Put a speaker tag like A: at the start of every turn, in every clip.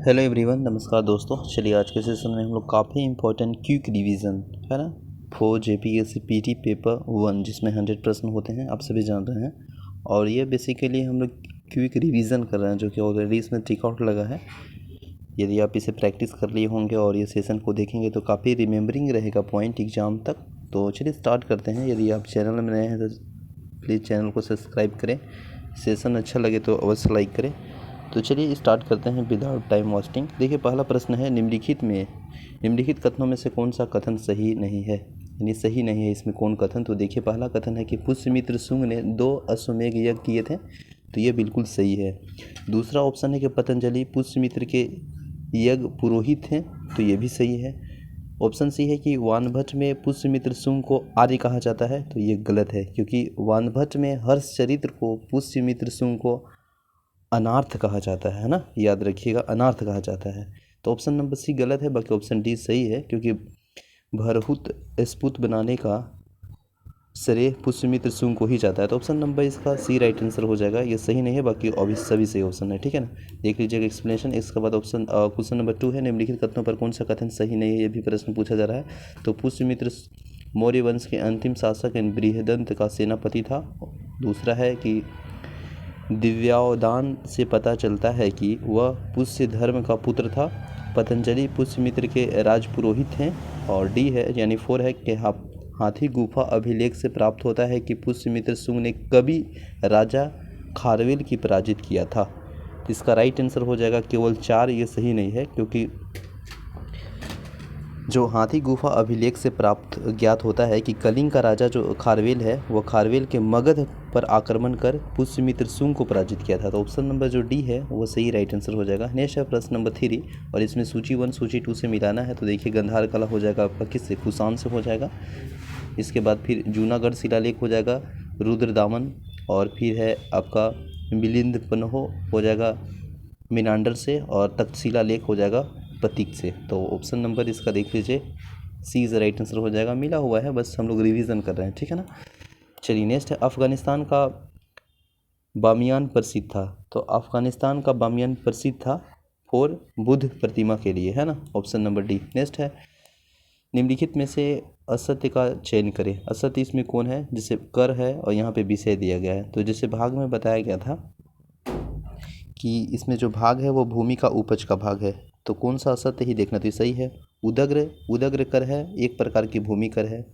A: Hello everyone, नमस्कार दोस्तों। चलिए आज के सेशन में हम लोग काफ़ी इंपॉर्टेंट क्विक रिवीजन है ना फॉर जेपीएससी पीटी पेपर 1 जिसमें 100 प्रश्न होते हैं, आप सभी जान रहे हैं। और ये बेसिकली हम लोग क्विक रिवीजन कर रहे हैं जो कि ऑलरेडी इसमें टिकआउट लगा है। यदि आप इसे प्रैक्टिस कर लिए होंगे और ये सेशन को देखेंगे तो काफ़ी रिमेम्बरिंग रहेगा पॉइंट एग्जाम तक। तो चलिए स्टार्ट करते हैं। यदि आप चैनल में नए हैं तो प्लीज़ चैनल को सब्सक्राइब करें, सेशन अच्छा लगे तो अवश्य लाइक करें। तो चलिए स्टार्ट करते हैं विदाउट टाइम वेस्टिंग। देखिए पहला प्रश्न है, निम्नलिखित कथनों में से कौन सा कथन सही नहीं है, यानी सही नहीं है इसमें कौन कथन। तो देखिए पहला कथन है कि पुष्यमित्र शुंग ने 2 अश्वमेघ यज्ञ किए थे, तो ये बिल्कुल सही है। दूसरा ऑप्शन है कि पतंजलि पुष्यमित्र के यज्ञ पुरोहित हैं, तो ये भी सही है। ऑप्शन सी है कि वानभट्ट में पुष्यमित्र शुंग को आर्य कहा जाता है, तो ये गलत है क्योंकि वानभट्ट में हर्ष चरित्र को पुष्यमित्र शुंग को अनार्थ कहा जाता है ना, याद रखिएगा, अनार्थ कहा जाता है। तो ऑप्शन नंबर सी गलत है, बाकी ऑप्शन डी सही है क्योंकि भरहुत स्पुत बनाने का श्रेय पुष्यमित्र शुंग को ही जाता है। तो ऑप्शन नंबर इसका सी राइट आंसर हो जाएगा। ये सही नहीं है, बाकी अभी सभी सही ऑप्शन है, ठीक है ना। देख लीजिएगा एक्सप्लेनेशन। इसके बाद ऑप्शन क्वेश्चन नंबर 2 है, निम्नलिखित कथनों पर कौन सा कथन सही नहीं है, ये भी प्रश्न पूछा जा रहा है। तो पुष्यमित्र मौर्य वंश के अंतिम शासक बृहदंत का सेनापति था। दूसरा है कि दिव्यावदान से पता चलता है कि वह पुष्य धर्म का पुत्र था। पतंजलि पुष्यमित्र के राजपुरोहित हैं। और डी है यानी 4 है कि हाथी गुफा अभिलेख से प्राप्त होता है कि पुष्यमित्र शुंग ने कभी राजा खारवेल की पराजित किया था। इसका राइट आंसर हो जाएगा केवल 4। ये सही नहीं है क्योंकि जो हाथी गुफा अभिलेख से प्राप्त ज्ञात होता है कि कलिंग का राजा जो खारवेल है वह खारवेल के मगध पर आक्रमण कर पुष्यमित्र शुंग को पराजित किया था। तो ऑप्शन नंबर जो डी है वो सही राइट आंसर हो जाएगा। नेक्स्ट है प्रश्न नंबर 3 और इसमें सूची 1 सूची 2 से मिलाना है। तो देखिए गंधार कला हो जाएगा आपका किससे, कुषाण से हो जाएगा। इसके बाद फिर जूनागढ़ शिलालेख हो जाएगा रुद्रदामन, और फिर है आपका मिलिंद पन्हो हो जाएगा मिनांडर से, और तक्षशिला लेख हो जाएगा प्रतीक से। तो ऑप्शन नंबर इसका देख लीजिए सी इज राइट आंसर हो जाएगा। मिला हुआ है, बस हम लोग रिवीजन कर रहे हैं, ठीक है ना। चलिए नेक्स्ट है, अफगानिस्तान का बामियान प्रसिद्ध था। तो अफगानिस्तान का बामियान प्रसिद्ध था फॉर बुद्ध प्रतिमा के लिए, है ना, ऑप्शन नंबर डी। नेक्स्ट है, निम्नलिखित में से असत्य का चयन करें। असत्य इसमें कौन है, जिसे कर है और यहाँ पे विषय दिया गया है। तो जैसे भाग में बताया गया था कि इसमें जो भाग है वो भूमि का उपज का भाग है, तो कौन सा असत्य ही देखना। तो सही है, उदग्र कर है, एक प्रकार की भूमि कर है।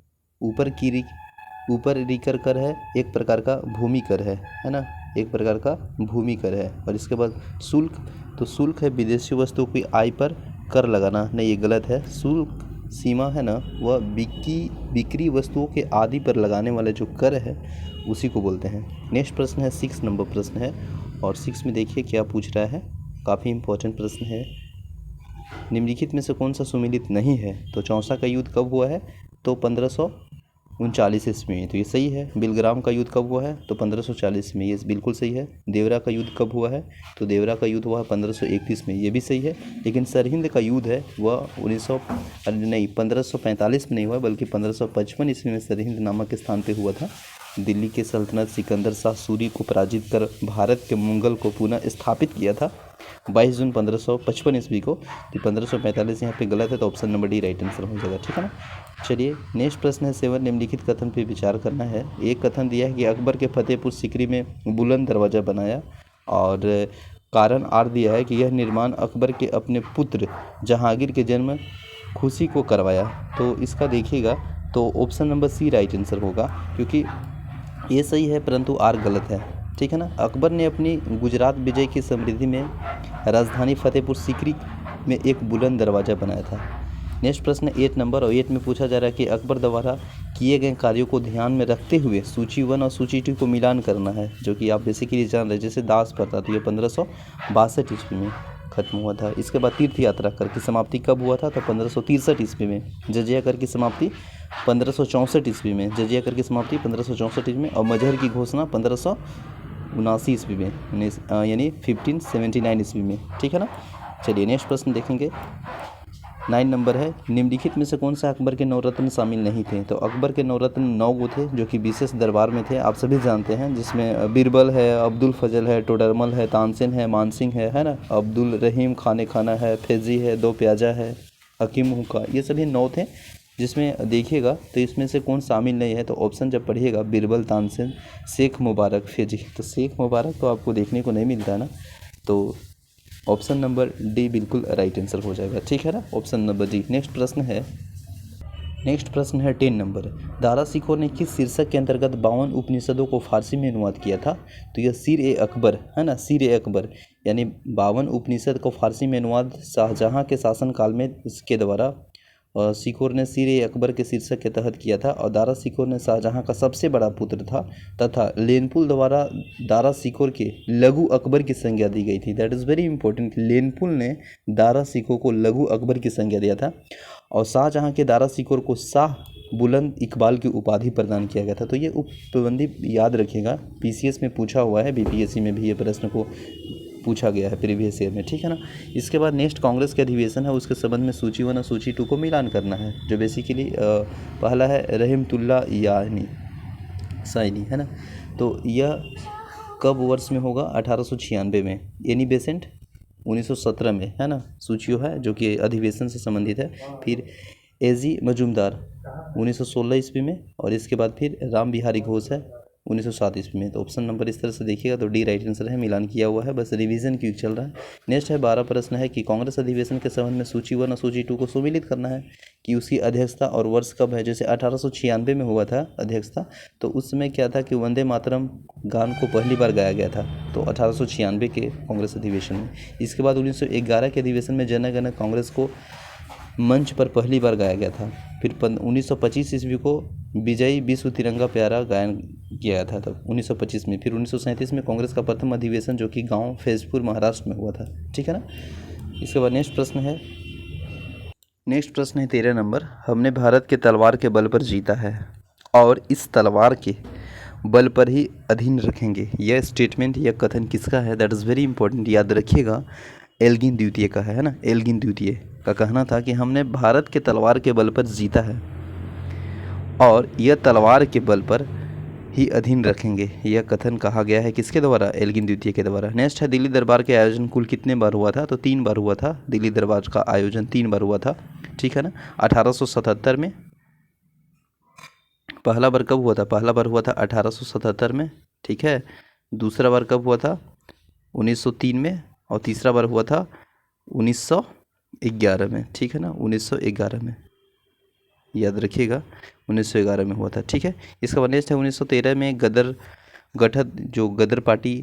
A: ऊपर रिकर कर है, एक प्रकार का भूमि कर है ना, एक प्रकार का भूमि कर है। और इसके बाद शुल्क, तो शुल्क है विदेशी वस्तुओं की आय पर कर लगाना, नहीं ये गलत है। शुल्क सीमा है ना, वह बिक्री वस्तुओं के आदि पर लगाने वाले जो कर है उसी को बोलते हैं। नेक्स्ट प्रश्न है 6 नंबर प्रश्न है, और 6 में देखिए क्या पूछ रहा है, काफ़ी इंपॉर्टेंट प्रश्न है। निम्नलिखित में से कौन सा सुमिलित नहीं है। तो चौसा का युद्ध कब हुआ है, तो 1539 ईस्वी में, तो ये सही है। बिलग्राम का युद्ध कब हुआ है, तो 1540 में, ये बिल्कुल सही है। देवरा का युद्ध कब हुआ है, तो देवरा का युद्ध हुआ है 1531 में, ये भी सही है। लेकिन सरहिंद का युद्ध है वह 1545 में नहीं हुआ, बल्कि 1555 ईस्वी में सरहिंद नामक स्थान पर हुआ था। दिल्ली के सल्तनत सिकंदर शाह सूरी को पराजित कर भारत के मंगल को पुनः स्थापित किया था 22 जून 1555 ईस्वी को। तो 1545 यहाँ पे गलत है, तो option number D right answer हो जाएगा, ठीक है ना। चलिए नेक्स्ट प्रश्न है 7, निम्नलिखित कथन पे विचार करना है। एक कथन दिया है कि अकबर के फतेहपुर सीकरी में बुलंद दरवाज़ा बनाया, और कारण आर दिया है कि यह निर्माण अकबर के अपने पुत्र जहांगीर के जन्म खुशी को करवाया। तो इसका देखिएगा तो option number C right answer होगा क्योंकि ये सही है परंतु आर गलत है, ठीक है ना। अकबर ने अपनी गुजरात विजय की समृद्धि में राजधानी फतेहपुर सीकरी में एक बुलंद दरवाज़ा बनाया था। नेक्स्ट प्रश्न 8 नंबर, और 8 में पूछा जा रहा है कि अकबर द्वारा किए गए कार्यों को ध्यान में रखते हुए सूची 1 और सूची 2 को मिलान करना है, जो कि आप बेसिकली जान रहे हैं। जैसे दास प्रथा, तो ये 1562 ईस्वी में खत्म हुआ था। इसके बाद तीर्थ यात्रा कर की समाप्ति कब हुआ था, तो 1563 ईस्वी में। जजिया कर की समाप्ति 1564 ईस्वी में, जजिया कर की समाप्ति 1564 ईस्वी में। और मजहर की घोषणा 1579 ईस्वी में, यानी 1579 ईस्वी में, ठीक है ना। चलिए नेक्स्ट प्रश्न देखेंगे। 9 नंबर है, निम्नलिखित में से कौन सा अकबर के नवरत्न शामिल नहीं थे? तो अकबर के नवरत्न 9 गो थे जो कि विशेष दरबार में थे, आप सभी जानते हैं, जिसमें बीरबल है, अब्दुल फजल है, टोडरमल है, तानसेन है, मानसिंह है ना, अब्दुल रहीम खाने खाना है, फैजी है, दो प्याजा है, हकीम हुक्का, ये सभी 9 थे। जिसमें देखिएगा तो इसमें से कौन शामिल नहीं है, तो ऑप्शन जब पढ़िएगा बीरबल, तानसेन, शेख मुबारक, फैजी, तो शेख मुबारक तो आपको देखने को नहीं मिलता है ना, तो ऑप्शन नंबर डी बिल्कुल राइट आंसर हो जाएगा, ठीक है ना, ऑप्शन नंबर डी। नेक्स्ट प्रश्न है 10 नंबर। दारा शिकोह ने किस शीर्षक के अंतर्गत 52 उपनिषदों को फारसी में अनुवाद किया था? तो यह सिर ए अकबर है ना, सिर ए अकबर, यानी 52 उपनिषद को फारसी में अनुवाद शाहजहाँ के शासनकाल में इसके द्वारा शिकोह ने सिर ए अकबर के शीर्षक के तहत किया था। और दारा शिकोह ने शाहजहाँ का सबसे बड़ा पुत्र था तथा लेनपुल द्वारा दारा शिकोह के लघु अकबर की संज्ञा दी गई थी। दैट इज़ वेरी इंपॉर्टेंट, लेनपुल ने दारा शिकोह को लघु अकबर की संज्ञा दिया था और शाहजहाँ के दारा शिकोह को शाह बुलंद इकबाल की उपाधि प्रदान किया गया था। तो ये उपबंधी याद रखिएगा, पीसीएस में पूछा हुआ है, बीपीएससी में भी ये प्रश्न को पूछा गया है प्रीवियस ईयर में, ठीक है ना। इसके बाद नेक्स्ट कांग्रेस के अधिवेशन है, उसके संबंध में सूची 1 और सूची 2 को मिलान करना है, जो बेसिकली पहला है रहमतुल्लाह यानी साइनी है ना। तो यह कब वर्ष में होगा? 1896 में। एनी बेसेंट 1917 में है ना, सूचियो है जो कि अधिवेशन से संबंधित है। फिर एजी मजूमदार 1916 ईस्वी में, और इसके बाद फिर राम बिहारी घोष है 1907 ईस्वी में। तो ऑप्शन नंबर इस तरह से देखिएगा तो डी राइट आंसर है, मिलान किया हुआ है, बस रिवीजन क्यों चल रहा है। नेक्स्ट है 12 प्रश्न है कि कांग्रेस अधिवेशन के संबंध में सूची 1 और सूची 2 को सुमिलित करना है कि उसकी अध्यक्षता और वर्ष कब है। जैसे 1896 में हुआ था अध्यक्षता, तो उस समय क्या था कि वंदे मातरम गान को पहली बार गाया गया था, तो 1896 के कांग्रेस अधिवेशन में। इसके बाद 1911 के अधिवेशन में जन गण कांग्रेस को मंच पर पहली बार गाया गया था। फिर 1925 ईस्वी को विजयी विश्व तिरंगा प्यारा गायन किया था तब 1925 में। फिर 1937 में कांग्रेस का प्रथम अधिवेशन जो कि गांव फैजपुर महाराष्ट्र में हुआ था, ठीक है ना। इसके बाद नेक्स्ट प्रश्न है 13 नंबर। हमने भारत के तलवार के बल पर जीता है और इस तलवार के बल पर ही अधीन रखेंगे, यह स्टेटमेंट या कथन किसका है? दैट इज़ वेरी इंपॉर्टेंट, याद रखिएगा, एल्गिन द्वितीय का है ना। एल्गिन द्वितीय का कहना था कि हमने भारत के तलवार के बल पर जीता है और यह तलवार के बल पर ही अधीन रखेंगे, यह कथन कहा गया है किसके द्वारा? एल्गिन द्वितीय के द्वारा। नेक्स्ट है दिल्ली दरबार के आयोजन कुल कितने बार हुआ था? तो 3 बार हुआ था, दिल्ली दरबार का आयोजन 3 बार हुआ था, ठीक है ना। 1877 में पहला बार कब हुआ था? पहला बार हुआ था 1877 में, ठीक है। दूसरा बार कब हुआ था? 1903 में, और तीसरा बार हुआ था 1911 में, ठीक है ना, 1911 में, याद रखिएगा 1911 में हुआ था, ठीक है। इसका बाद नेक्स्ट है 1913 में गदर गठन जो गदर पार्टी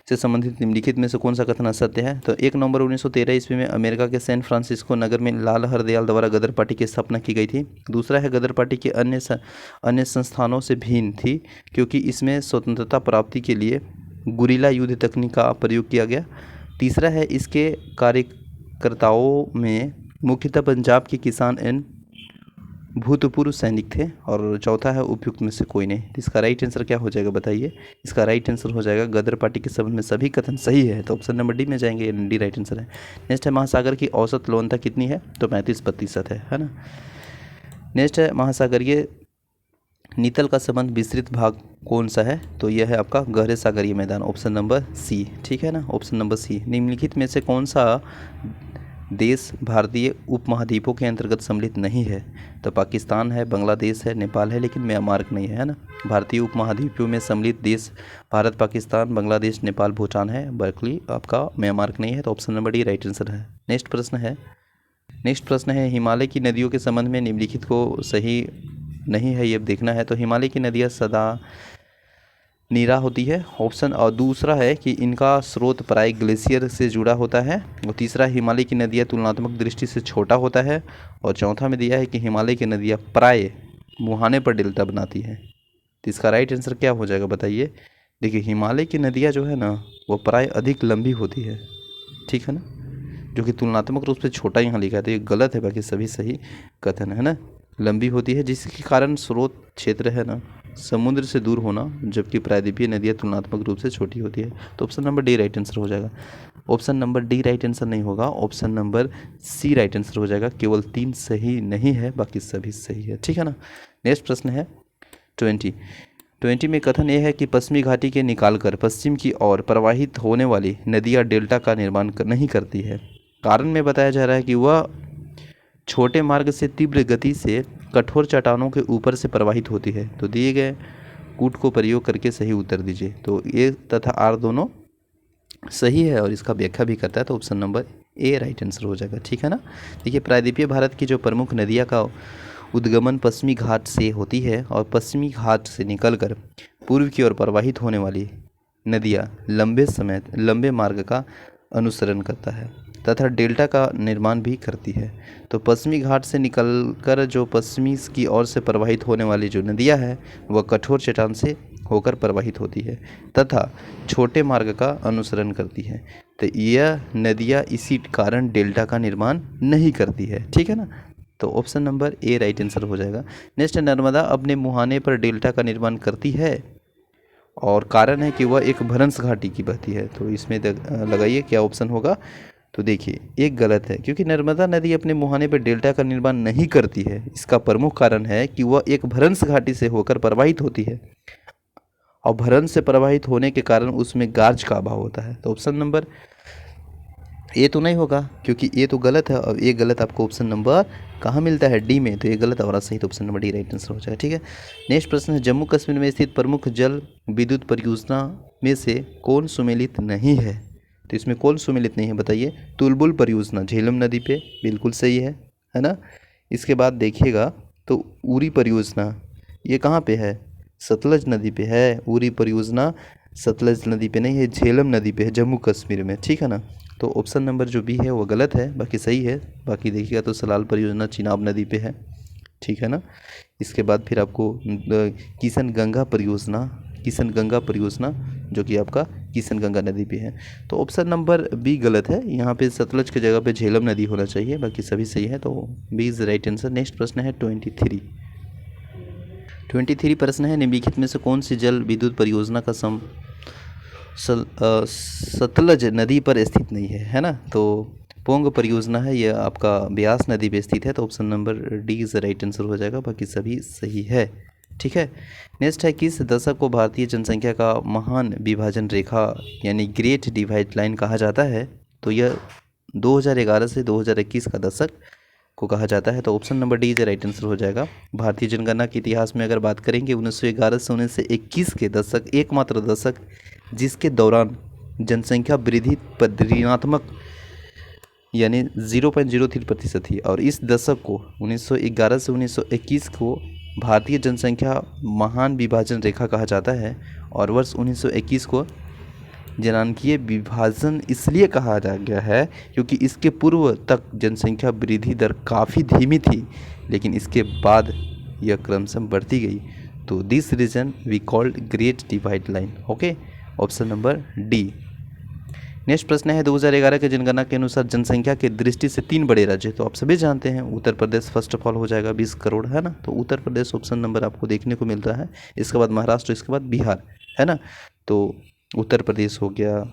A: से संबंधित निम्नलिखित में से कौन सा कथन असत्य है? तो 1 नवंबर 1913 ईस्वी में अमेरिका के सैन फ्रांसिस्को नगर में लाल हरदयाल द्वारा गदर पार्टी की स्थापना की गई थी। दूसरा है गदर पार्टी के अन्य संस्थानों से भिन्न थी क्योंकि इसमें स्वतंत्रता प्राप्ति के लिए गुरिल्ला युद्ध तकनीक का प्रयोग किया गया। तीसरा है इसके कार्यकर्ताओं में मुख्यतः पंजाब के किसान एवं भूतपूर्व सैनिक थे। और चौथा है उपयुक्त में से कोई नहीं। तो इसका राइट आंसर क्या हो जाएगा बताइए? इसका राइट आंसर हो जाएगा गदर पार्टी के संबंध में सभी कथन सही है, तो ऑप्शन नंबर डी में जाएंगे, डी राइट आंसर है। नेक्स्ट है महासागर की औसत लवणता कितनी है? तो 35% है ना। नेक्स्ट है महासागरीय नीतल का संबंध विस्तृत भाग कौन सा है? तो यह है आपका गहरे सागरीय मैदान, ऑप्शन नंबर सी, ठीक है ना, ऑप्शन नंबर सी। निम्नलिखित में से कौन सा देश भारतीय उपमहाद्वीपों के अंतर्गत सम्मिलित नहीं है? तो पाकिस्तान है, बांग्लादेश है, नेपाल है, लेकिन म्यांमार नहीं है ना। भारतीय उपमहाद्वीपों में सम्मिलित देश भारत, पाकिस्तान, बांग्लादेश, नेपाल, भूटान है, बल्कि आपका म्यांमार नहीं है, तो option number D right answer है। नेक्स्ट प्रश्न है हिमालय की नदियों के संबंध में निम्नलिखित को सही नहीं है, ये देखना है। तो हिमालय की नदियाँ सदा नीरा होती है, ऑप्शन। और दूसरा है कि इनका स्रोत प्राय ग्लेशियर से जुड़ा होता है। और तीसरा, हिमालय की नदियाँ तुलनात्मक दृष्टि से छोटा होता है। और चौथा में दिया है कि हिमालय की नदियाँ प्राय मुहाने पर डेल्टा बनाती है। तो इसका राइट आंसर क्या हो जाएगा बताइए? देखिए, हिमालय की नदियाँ जो है ना वो प्राय अधिक लंबी होती है, ठीक है ना, जो कि तुलनात्मक रूप से छोटा यहाँ लिखा है, तो ये गलत है, बाकी सभी सही कथन है ना। लंबी होती है जिसके कारण स्रोत क्षेत्र है ना समुद्र से दूर होना, जबकि प्रायद्वीपीय नदियाँ तुलनात्मक रूप से छोटी होती है। तो option number D right answer हो जाएगा। Option number D right answer नहीं होगा, option number C right answer हो जाएगा। केवल 3 सही नहीं है, बाकी सभी सही है, ठीक है ना। नेक्स्ट प्रश्न है 20 में कथन यह है कि पश्चिमी घाटी के निकालकर पश्चिम की ओर प्रवाहित होने वाली नदियाँ डेल्टा का निर्माण नहीं करती है। कारण में बताया जा रहा है कि वह छोटे मार्ग से तीव्र गति से कठोर चट्टानों के ऊपर से प्रवाहित होती है। तो दिए गए कूट को प्रयोग करके सही उत्तर दीजिए। तो ए तथा आर दोनों सही है और इसका व्याख्या भी करता है, तो option number A right answer हो जाएगा, ठीक है ना। देखिए, प्रायद्वीपीय भारत की जो प्रमुख नदियाँ का उद्गमन पश्चिमी घाट से होती है और पश्चिमी घाट से निकलकर पूर्व की ओर प्रवाहित होने वाली नदियाँ लंबे मार्ग का अनुसरण करता है तथा डेल्टा का निर्माण भी करती है। तो पश्चिमी घाट से निकलकर जो पश्चिमी की ओर से प्रवाहित होने वाली जो नदियाँ है वह कठोर चट्टान से होकर प्रवाहित होती है तथा छोटे मार्ग का अनुसरण करती है। तो यह नदियाँ इसी कारण डेल्टा का निर्माण नहीं करती है, ठीक है ना। तो option number A right answer हो जाएगा। नेक्स्ट, नर्मदा अपने मुहाने पर डेल्टा का निर्माण करती है और कारण है कि वह एक भ्रंश घाटी की बहती है। तो इसमें लगाइए क्या ऑप्शन होगा। तो देखिए, एक गलत है, क्योंकि नर्मदा नदी अपने मुहाने पर डेल्टा का निर्माण नहीं करती है। इसका प्रमुख कारण है कि वह एक भ्रंश घाटी से होकर प्रवाहित होती है और भ्रंश से प्रवाहित होने के कारण उसमें गार्ज का अभाव होता है। तो ऑप्शन नंबर ए तो नहीं होगा, क्योंकि ए तो गलत है और ए गलत आपको ऑप्शन नंबर कहाँ मिलता है, डी में। तो ये गलत और सही, तो option number D right answer हो जाएगा, ठीक है। नेक्स्ट प्रश्न है, जम्मू कश्मीर में स्थित प्रमुख जल विद्युत परियोजना में से कौन सुमेलित नहीं है। तो इसमें कौन सुमेलित नहीं है बताइए। तुलबुल परियोजना झेलम नदी पे, बिल्कुल सही है ना। इसके बाद देखिएगा तो उरी परियोजना ये कहाँ पे है, सतलज नदी पे है। उरी परियोजना सतलज नदी पे नहीं है, झेलम नदी पे है, जम्मू कश्मीर में, ठीक है ना। तो ऑप्शन नंबर जो बी है वो गलत है, बाकी सही है। बाकी देखिएगा तो सलाल परियोजना चिनाब नदी पे है, ठीक है ना। इसके बाद फिर आपको किशन गंगा परियोजना जो कि आपका किशन गंगा नदी पे है। तो ऑप्शन नंबर बी गलत है, यहाँ पे सतलज की जगह पे झेलम नदी होना चाहिए, बाकी सभी सही है। तो B is right answer. Next प्रश्न है 23 प्रश्न है, निम्नलिखित में से कौन सी जल विद्युत परियोजना का सतलज नदी पर स्थित नहीं है ना। तो पोंग परियोजना है, यह आपका ब्यास नदी पे स्थित है। तो option number D is right answer हो जाएगा, बाकी सभी सही है, ठीक है। नेक्स्ट है, किस दशक को भारतीय जनसंख्या का महान विभाजन रेखा यानी ग्रेट डिवाइड लाइन कहा जाता है। तो यह 2011 से 2021 का दशक को कहा जाता है। तो option number D is right answer हो जाएगा। भारतीय जनगणना के इतिहास में अगर बात करेंगे 1911 से 1921 के दशक एकमात्र दशक जिसके दौरान जनसंख्या वृद्धि पर ऋणात्मक यानी 0.03% थी। और इस दशक को 1911 से 1921 को भारतीय जनसंख्या महान विभाजन रेखा कहा जाता है। और वर्ष 1921 को जनांकीय विभाजन इसलिए कहा जा गया है क्योंकि इसके पूर्व तक जनसंख्या वृद्धि दर काफ़ी धीमी थी, लेकिन इसके बाद यह क्रमशः बढ़ती गई। तो this region we called great divide line. Okay, option number D. Next प्रश्न है, 2011 के जनगणना के अनुसार जनसंख्या के दृष्टि से 3 बड़े राज्य, तो आप सभी जानते हैं Uttar Pradesh first of all हो जाएगा, 20 करोड़ है ना। तो उत्तर प्रदेश ऑप्शन नंबर आपको देखने को मिल रहा है। इसके बाद महाराष्ट्र, इसके बाद बिहार है ना। तो उत्तर प्रदेश हो गया,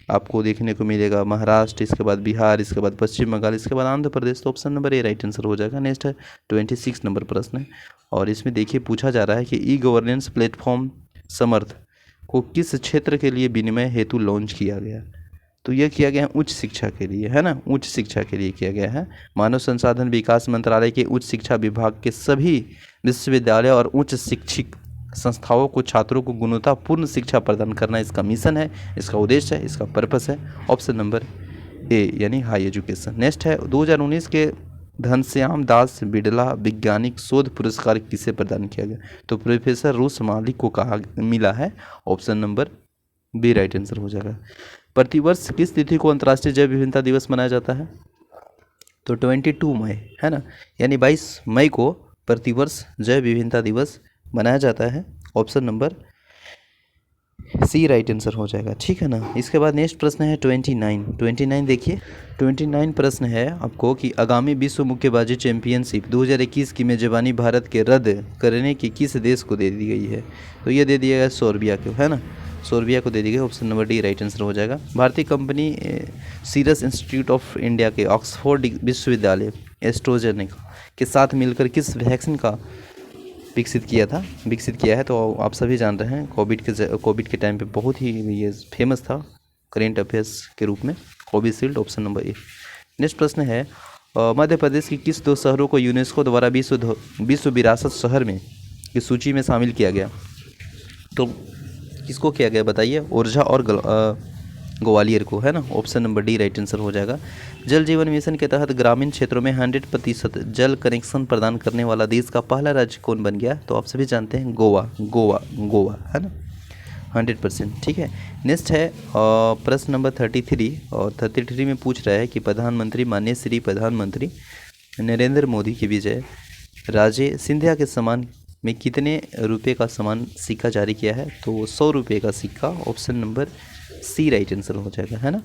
A: आपको देखने को मिलेगा महाराष्ट्र, इसके बाद बिहार, इसके बाद पश्चिम बंगाल, इसके बाद आंध्र प्रदेश। तो option number A right answer हो जाएगा। नेक्स्ट है 26 नंबर प्रश्न है और इसमें देखिए पूछा जा रहा है कि ई गवर्नेंस प्लेटफॉर्म समर्थ को किस क्षेत्र के लिए विनिमय हेतु लॉन्च किया गया। तो यह किया गया है उच्च शिक्षा के लिए है ना, उच्च शिक्षा के लिए किया गया है। मानव संसाधन विकास मंत्रालय के उच्च शिक्षा विभाग के सभी विश्वविद्यालय और उच्च शिक्षित संस्थाओं को छात्रों को गुणवत्तापूर्ण शिक्षा प्रदान करना इसका मिशन है, इसका उद्देश्य है, इसका पर्पस है। ऑप्शन नंबर ए यानी हाई एजुकेशन। नेक्स्ट है 2019 के घनश्याम दास बिड़ला वैज्ञानिक शोध पुरस्कार किसे प्रदान किया गया। तो प्रोफेसर रूस मालिक को कहा मिला है। Option number B right answer हो जाएगा। प्रतिवर्ष किस तिथि को अंतर्राष्ट्रीय जैव विविधता दिवस मनाया जाता है। तो 22 मई है ना, यानी 22 मई को प्रतिवर्ष जैव विविधता दिवस मनाया जाता है। Option number C right answer हो जाएगा, ठीक है ना। इसके बाद नेक्स्ट प्रश्न है 29 देखिए। 29 प्रश्न है आपको कि आगामी विश्व मुक्केबाजी चैंपियनशिप 2021 की मेजबानी भारत के रद्द करने की किस देश को दे दी गई है? तो ये दे दिया गया सोर्बिया को, है ना, सोर्बिया को दे दी गई। Option number D right answer हो जाएगा। भारतीय company Serum Institute of India के ऑक्सफोर्ड विश्वविद्यालय एस्ट्रोजेनेका के साथ मिलकर किस वैक्सीन का विकसित किया है? तो आप सभी जान रहे हैं कोविड के टाइम पे बहुत ही ये फेमस था करेंट अफेयर्स के रूप में, Covishield. Option number A. Next प्रश्न है मध्य प्रदेश की किस 2 शहरों को यूनेस्को द्वारा विश्व विरासत शहर में की सूची में शामिल किया गया? तो किसको किया गया बताइए? ओरछा और ग्वालियर को, है ना। Option number D right answer हो जाएगा। जल जीवन मिशन के तहत ग्रामीण क्षेत्रों में 100% जल कनेक्शन प्रदान करने वाला देश का पहला राज्य कौन बन गया? तो आप सभी जानते हैं गोवा, है ना, 100%, ठीक है। नेक्स्ट है प्रश्न नंबर 33, और 33 में पूछ रहा है कि प्रधानमंत्री माननीय श्री प्रधानमंत्री नरेंद्र मोदी की विजय राजे सिंधिया के सम्मान में कितने रुपए का समान सिक्का जारी किया है? तो 100 रुपये का सिक्का। Option number C right answer हो जाएगा, है ना।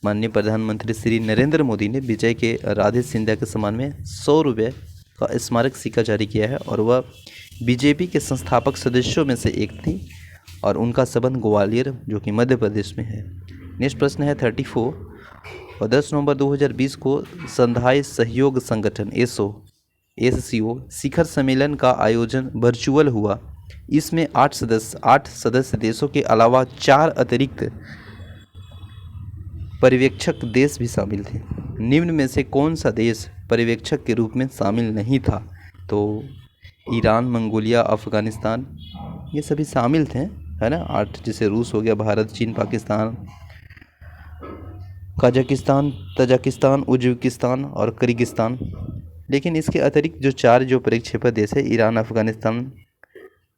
A: माननीय प्रधानमंत्री श्री नरेंद्र मोदी ने विजय के राधे सिंधिया के सम्मान में 100 रुपये का स्मारक सिक्का जारी किया है, और वह बीजेपी के संस्थापक सदस्यों में से एक थी, और उनका संबंध ग्वालियर जो कि मध्य प्रदेश में है। नेक्स्ट प्रश्न है 34, और 10 नवंबर 2020 को संघाई सहयोग संगठन एससीओ शिखर सम्मेलन का आयोजन वर्चुअल हुआ। इसमें 8 सदस्य देशों के अलावा 4 अतिरिक्त पर्यवेक्षक देश भी शामिल थे। निम्न में से कौन सा देश पर्यवेक्षक के रूप में शामिल नहीं था? तो ईरान, मंगोलिया, अफगानिस्तान ये सभी शामिल थे, है ना। 8 जैसे रूस हो गया, भारत, चीन, पाकिस्तान, कजाकिस्तान, तजाकिस्तान, उज्बेकिस्तान और किर्गिस्तान। लेकिन इसके अतिरिक्त जो 4 जो प्रक्षेपक देश है, ईरान, अफगानिस्तान,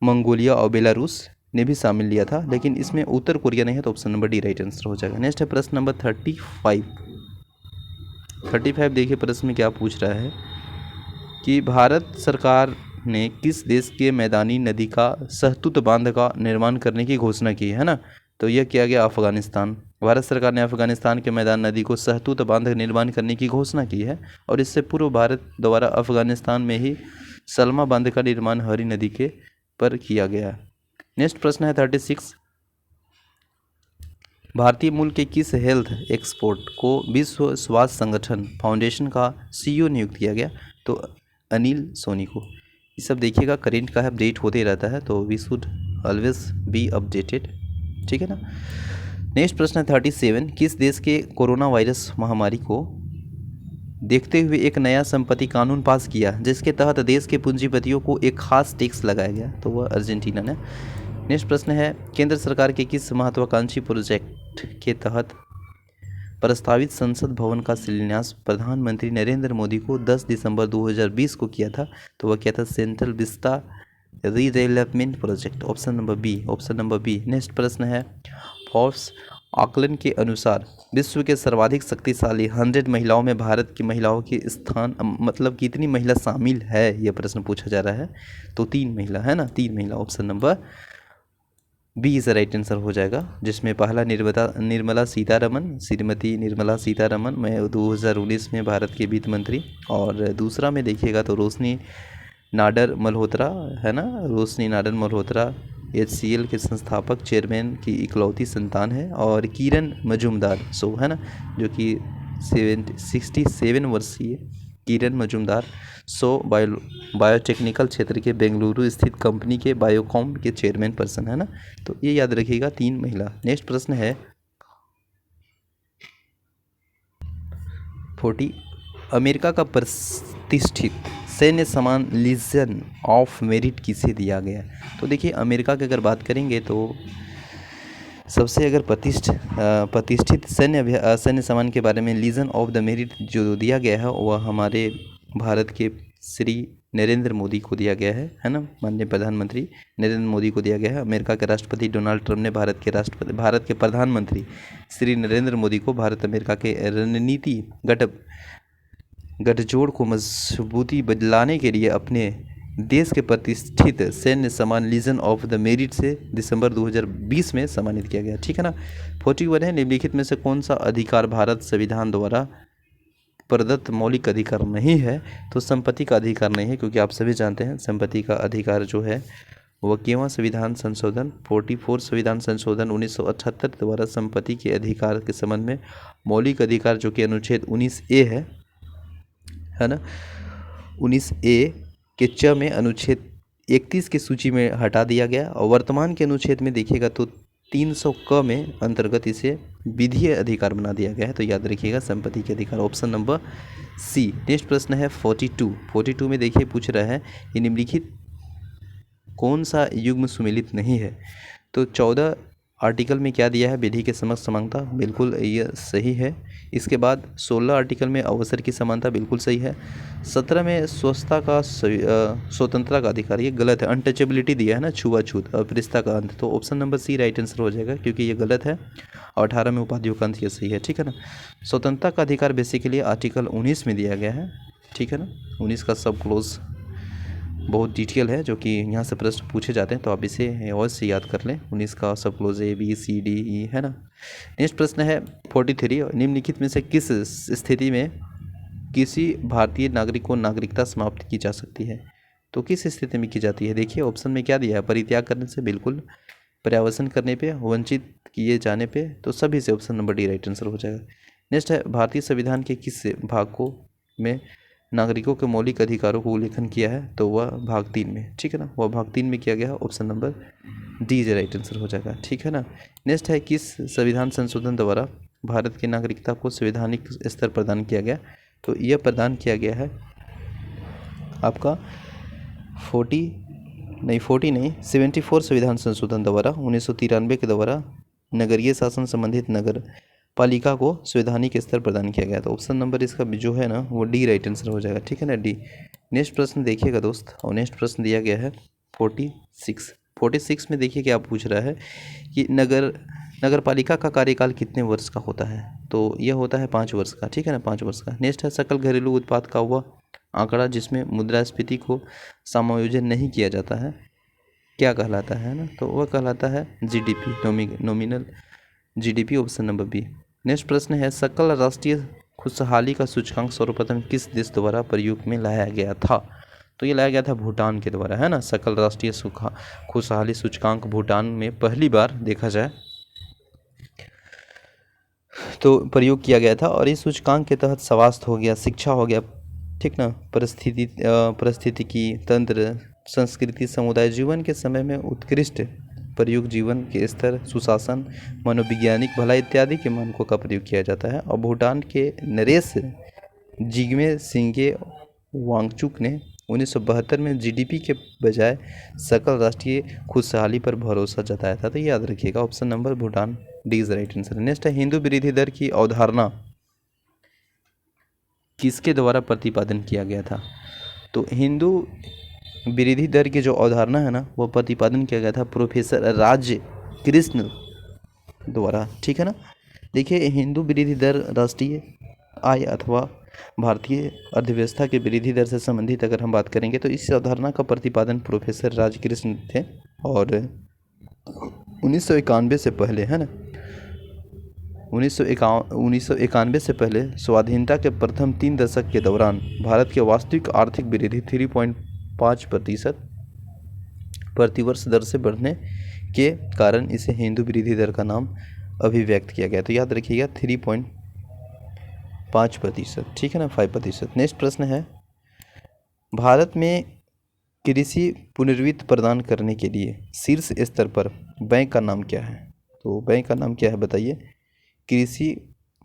A: मंगोलिया और बेलारूस ने भी शामिल लिया था, लेकिन इसमें उत्तर कोरिया नहीं है। तो option number D right answer हो जाएगा। नेक्स्ट है प्रश्न नंबर 35 देखिए प्रश्न में क्या पूछ रहा है कि भारत सरकार ने किस देश के मैदानी नदी का सहतूत बांध का निर्माण करने की घोषणा की है ना? तो यह किया गया अफगानिस्तान। भारत सरकार ने अफगानिस्तान के मैदान नदी को सहतूत बांध निर्माण करने की घोषणा की है, और इससे पूर्व भारत द्वारा अफगानिस्तान में ही सलमा बांध का निर्माण हरी नदी के पर किया गया। नेक्स्ट प्रश्न है 36, भारतीय मूल के किस हेल्थ एक्सपोर्ट को विश्व स्वास्थ्य संगठन फाउंडेशन का सीईओ नियुक्त किया गया? तो अनिल सोनी को। ये सब देखिएगा करेंट का अपडेट होते रहता है, तो we should always be updated, ठीक है ना। नेक्स्ट प्रश्न है 37, किस देश के कोरोना वायरस महामारी को देखते हुए एक नया संपत्ति कानून पास किया जिसके तहत देश के पूंजीपतियों को एक खास टैक्स लगाया गया? तो वह अर्जेंटीना ने। नेक्स्ट प्रश्न है केंद्र सरकार के किस महत्वाकांक्षी प्रोजेक्ट के तहत प्रस्तावित संसद भवन का शिलान्यास प्रधानमंत्री नरेंद्र मोदी को 10 दिसंबर 2020 को किया था? तो वह क्या था? Central Vista redevelopment project. Option number B. Next प्रश्न है फोर्ब्स आकलन के अनुसार विश्व के सर्वाधिक शक्तिशाली 100 महिलाओं में भारत की महिलाओं के स्थान मतलब कितनी महिला शामिल है, यह प्रश्न पूछा जा रहा है। तो 3 महिला, है ना, 3 महिला। Option number B is right answer हो जाएगा, जिसमें पहला निर्मला सीतारमन, श्रीमती निर्मला सीतारमन में 2019 में भारत के वित्त मंत्री, और दूसरा में देखिएगा तो रोशनी नाडर मल्होत्रा, है ना, रोशनी नाडर मल्होत्रा HCL के संस्थापक चेयरमैन की इकलौती संतान है, और किरण मजूमदार है ना, जो कि 67 वर्षीय किरण मजूमदार बायोटेक्निकल क्षेत्र के बेंगलुरु स्थित कंपनी के बायोकॉम के चेयरमैन पर्सन, है ना। तो ये याद रखिएगा 3 महिला। नेक्स्ट प्रश्न है 40, अमेरिका का प्रतिष्ठित सैन्य सम्मान लीजन ऑफ मेरिट किसे दिया गया? तो देखिए अमेरिका की अगर बात करेंगे तो सबसे अगर प्रतिष्ठित सैन्य सम्मान के बारे में लीजन ऑफ द मेरिट जो दिया गया है वह हमारे भारत के श्री नरेंद्र मोदी को दिया गया है ना, माननीय प्रधानमंत्री नरेंद्र मोदी को दिया गया है। अमेरिका के राष्ट्रपति डोनाल्ड ट्रंप ने भारत के प्रधानमंत्री श्री नरेंद्र मोदी को भारत अमेरिका के रणनीति गठजोड़ को मजबूती बदलाने के लिए अपने देश के प्रतिष्ठित सैन्य सम्मान लीजन ऑफ द मेरिट से दिसंबर 2020 में सम्मानित किया गया। ठीक है ना। 41 है, निम्नलिखित में से कौन सा अधिकार भारत संविधान द्वारा प्रदत्त मौलिक अधिकार नहीं है? तो संपत्ति का अधिकार नहीं है, क्योंकि आप सभी जानते हैं संपत्ति का अधिकार जो है वह केवल संविधान संशोधन 44 संविधान संशोधन 1978 द्वारा संपत्ति के अधिकार के संबंध में मौलिक अधिकार जो कि अनुच्छेद 19A है ना, 19A के च में अनुच्छेद 31 की सूची में हटा दिया गया और वर्तमान के अनुच्छेद में देखिएगा तो 300 क में अंतर्गत इसे विधीय अधिकार बना दिया गया है। तो याद रखिएगा संपत्ति के अधिकार, ऑप्शन नंबर सी। नेक्स्ट प्रश्न है 42 में देखिए पूछ रहा है कि निम्नलिखित कौन सा युग्म सुमेलित नहीं है? तो 14 आर्टिकल में क्या दिया है? विधि के समक्ष समानता, बिल्कुल ये सही है। इसके बाद 16 आर्टिकल में अवसर की समानता, बिल्कुल सही है। 17 में स्वतंत्रता का अधिकार, ये गलत है। अनटचेबिलिटी दिया है ना, छुआछूत, अपरिष्टता का अंत, तो option number C right answer हो जाएगा क्योंकि ये गलत है। और 18 में उपाधियों का अंत, ये सही है। ठीक है ना। स्वतंत्रता का अधिकार बेसिकली आर्टिकल 19 में दिया गया है। ठीक है ना। 19 का सब क्लोज बहुत डिटेल है, जो कि यहाँ से प्रश्न पूछे जाते हैं, तो आप इसे अवश्य याद कर लें। 19 का सब क्लोज ABCDE है ना। नेक्स्ट प्रश्न है 43, निम्नलिखित में से किस स्थिति में किसी भारतीय नागरिक को नागरिकता समाप्त की जा सकती है? तो किस स्थिति में की जाती है? देखिए ऑप्शन में क्या दिया है? परित्याग करने से, बिल्कुल। पर्यावसन करने पे, वंचित किए जाने पे, तो सभी से option number D right answer हो जाएगा। नेक्स्ट है भारतीय संविधान के किस भाग को में नागरिकों के मौलिक अधिकारों को उल्लेखन किया है? तो वह भाग 3 में। ठीक है ना, वह भाग 3 में किया गया है, option number D J right answer हो जाएगा। ठीक है ना। नेक्स्ट है किस संविधान संशोधन द्वारा भारत की नागरिकता को संवैधानिक स्तर प्रदान किया गया? तो यह प्रदान किया गया है आपका 74 संविधान संशोधन द्वारा 1993 के द्वारा नगरीय शासन संबंधित नगर पालिका को संवैधानिक स्तर प्रदान किया गया। तो ऑप्शन नंबर इसका जो है ना वो डी राइट आंसर हो जाएगा। ठीक है ना, डी। नेक्स्ट प्रश्न देखिएगा दोस्त, और नेक्स्ट प्रश्न दिया गया है 46 में देखिए क्या पूछ रहा है कि नगर पालिका का कार्यकाल कितने वर्ष का होता है? तो यह होता है 5 वर्ष का। ठीक है ना, 5 वर्ष का। नेक्स्ट है सकल घरेलू उत्पाद का वह आंकड़ा जिसमें मुद्रास्फीति को समायोजन नहीं किया जाता है, क्या कहलाता है ना? तो वह कहलाता है GDP, nominal GDP, option number B. Next प्रश्न है सकल राष्ट्रीय खुशहाली का सूचकांक सर्वप्रथम किस देश द्वारा प्रयोग में लाया गया था? तो ये लाया गया था भूटान के द्वारा, है ना। सकल राष्ट्रीय खुशहाली सूचकांक भूटान में पहली बार देखा जाए तो प्रयोग किया गया था, और इस सूचकांक के तहत स्वास्थ्य हो गया, शिक्षा हो गया, ठीक ना, परिस्थितिकी तंत्र, संस्कृति, समुदाय, जीवन के समय में उत्कृष्ट प्रयोग, जीवन के स्तर, सुशासन, मनोवैज्ञानिक भलाई इत्यादि के मानकों का प्रयोग किया जाता है। और भूटान के नरेश जिग्मे सिंगे वांगचुक ने 1972 में GDP के बजाय सकल राष्ट्रीय खुशहाली पर भरोसा जताया था। तो याद रखिएगा option number Bhutan, D is right answer. Next है हिंदू वृद्धि दर की अवधारणा किसके द्वारा प्रतिपादन किया गया था? तो हिंदू वृद्धि दर की जो अवधारणा है ना वो प्रतिपादन किया गया था प्रोफेसर राज कृष्ण द्वारा। ठीक है ना। देखिए हिंदू वृद्धि दर राष्ट्रीय आय अथवा भारतीय अर्थव्यवस्था की वृद्धि दर से संबंधित अगर हम बात करेंगे तो इस अवधारणा का प्रतिपादन प्रोफेसर राजकृष्ण थे, और 1991 से पहले, है ना, 1991 से पहले स्वाधीनता के प्रथम 3 दशक के दौरान भारत की वास्तविक आर्थिक वृद्धि 3.5% प्रतिवर्ष दर से बढ़ने के कारण इसे हिंदू वृद्धि दर का नाम अभिव्यक्त किया गया। तो याद रखिएगा 3.5%, ठीक है ना, 5%। नेक्स्ट प्रश्न है भारत में कृषि पुनर्वित्त प्रदान करने के लिए शीर्ष स्तर पर बैंक का नाम क्या है? तो बैंक का नाम क्या है बताइए? कृषि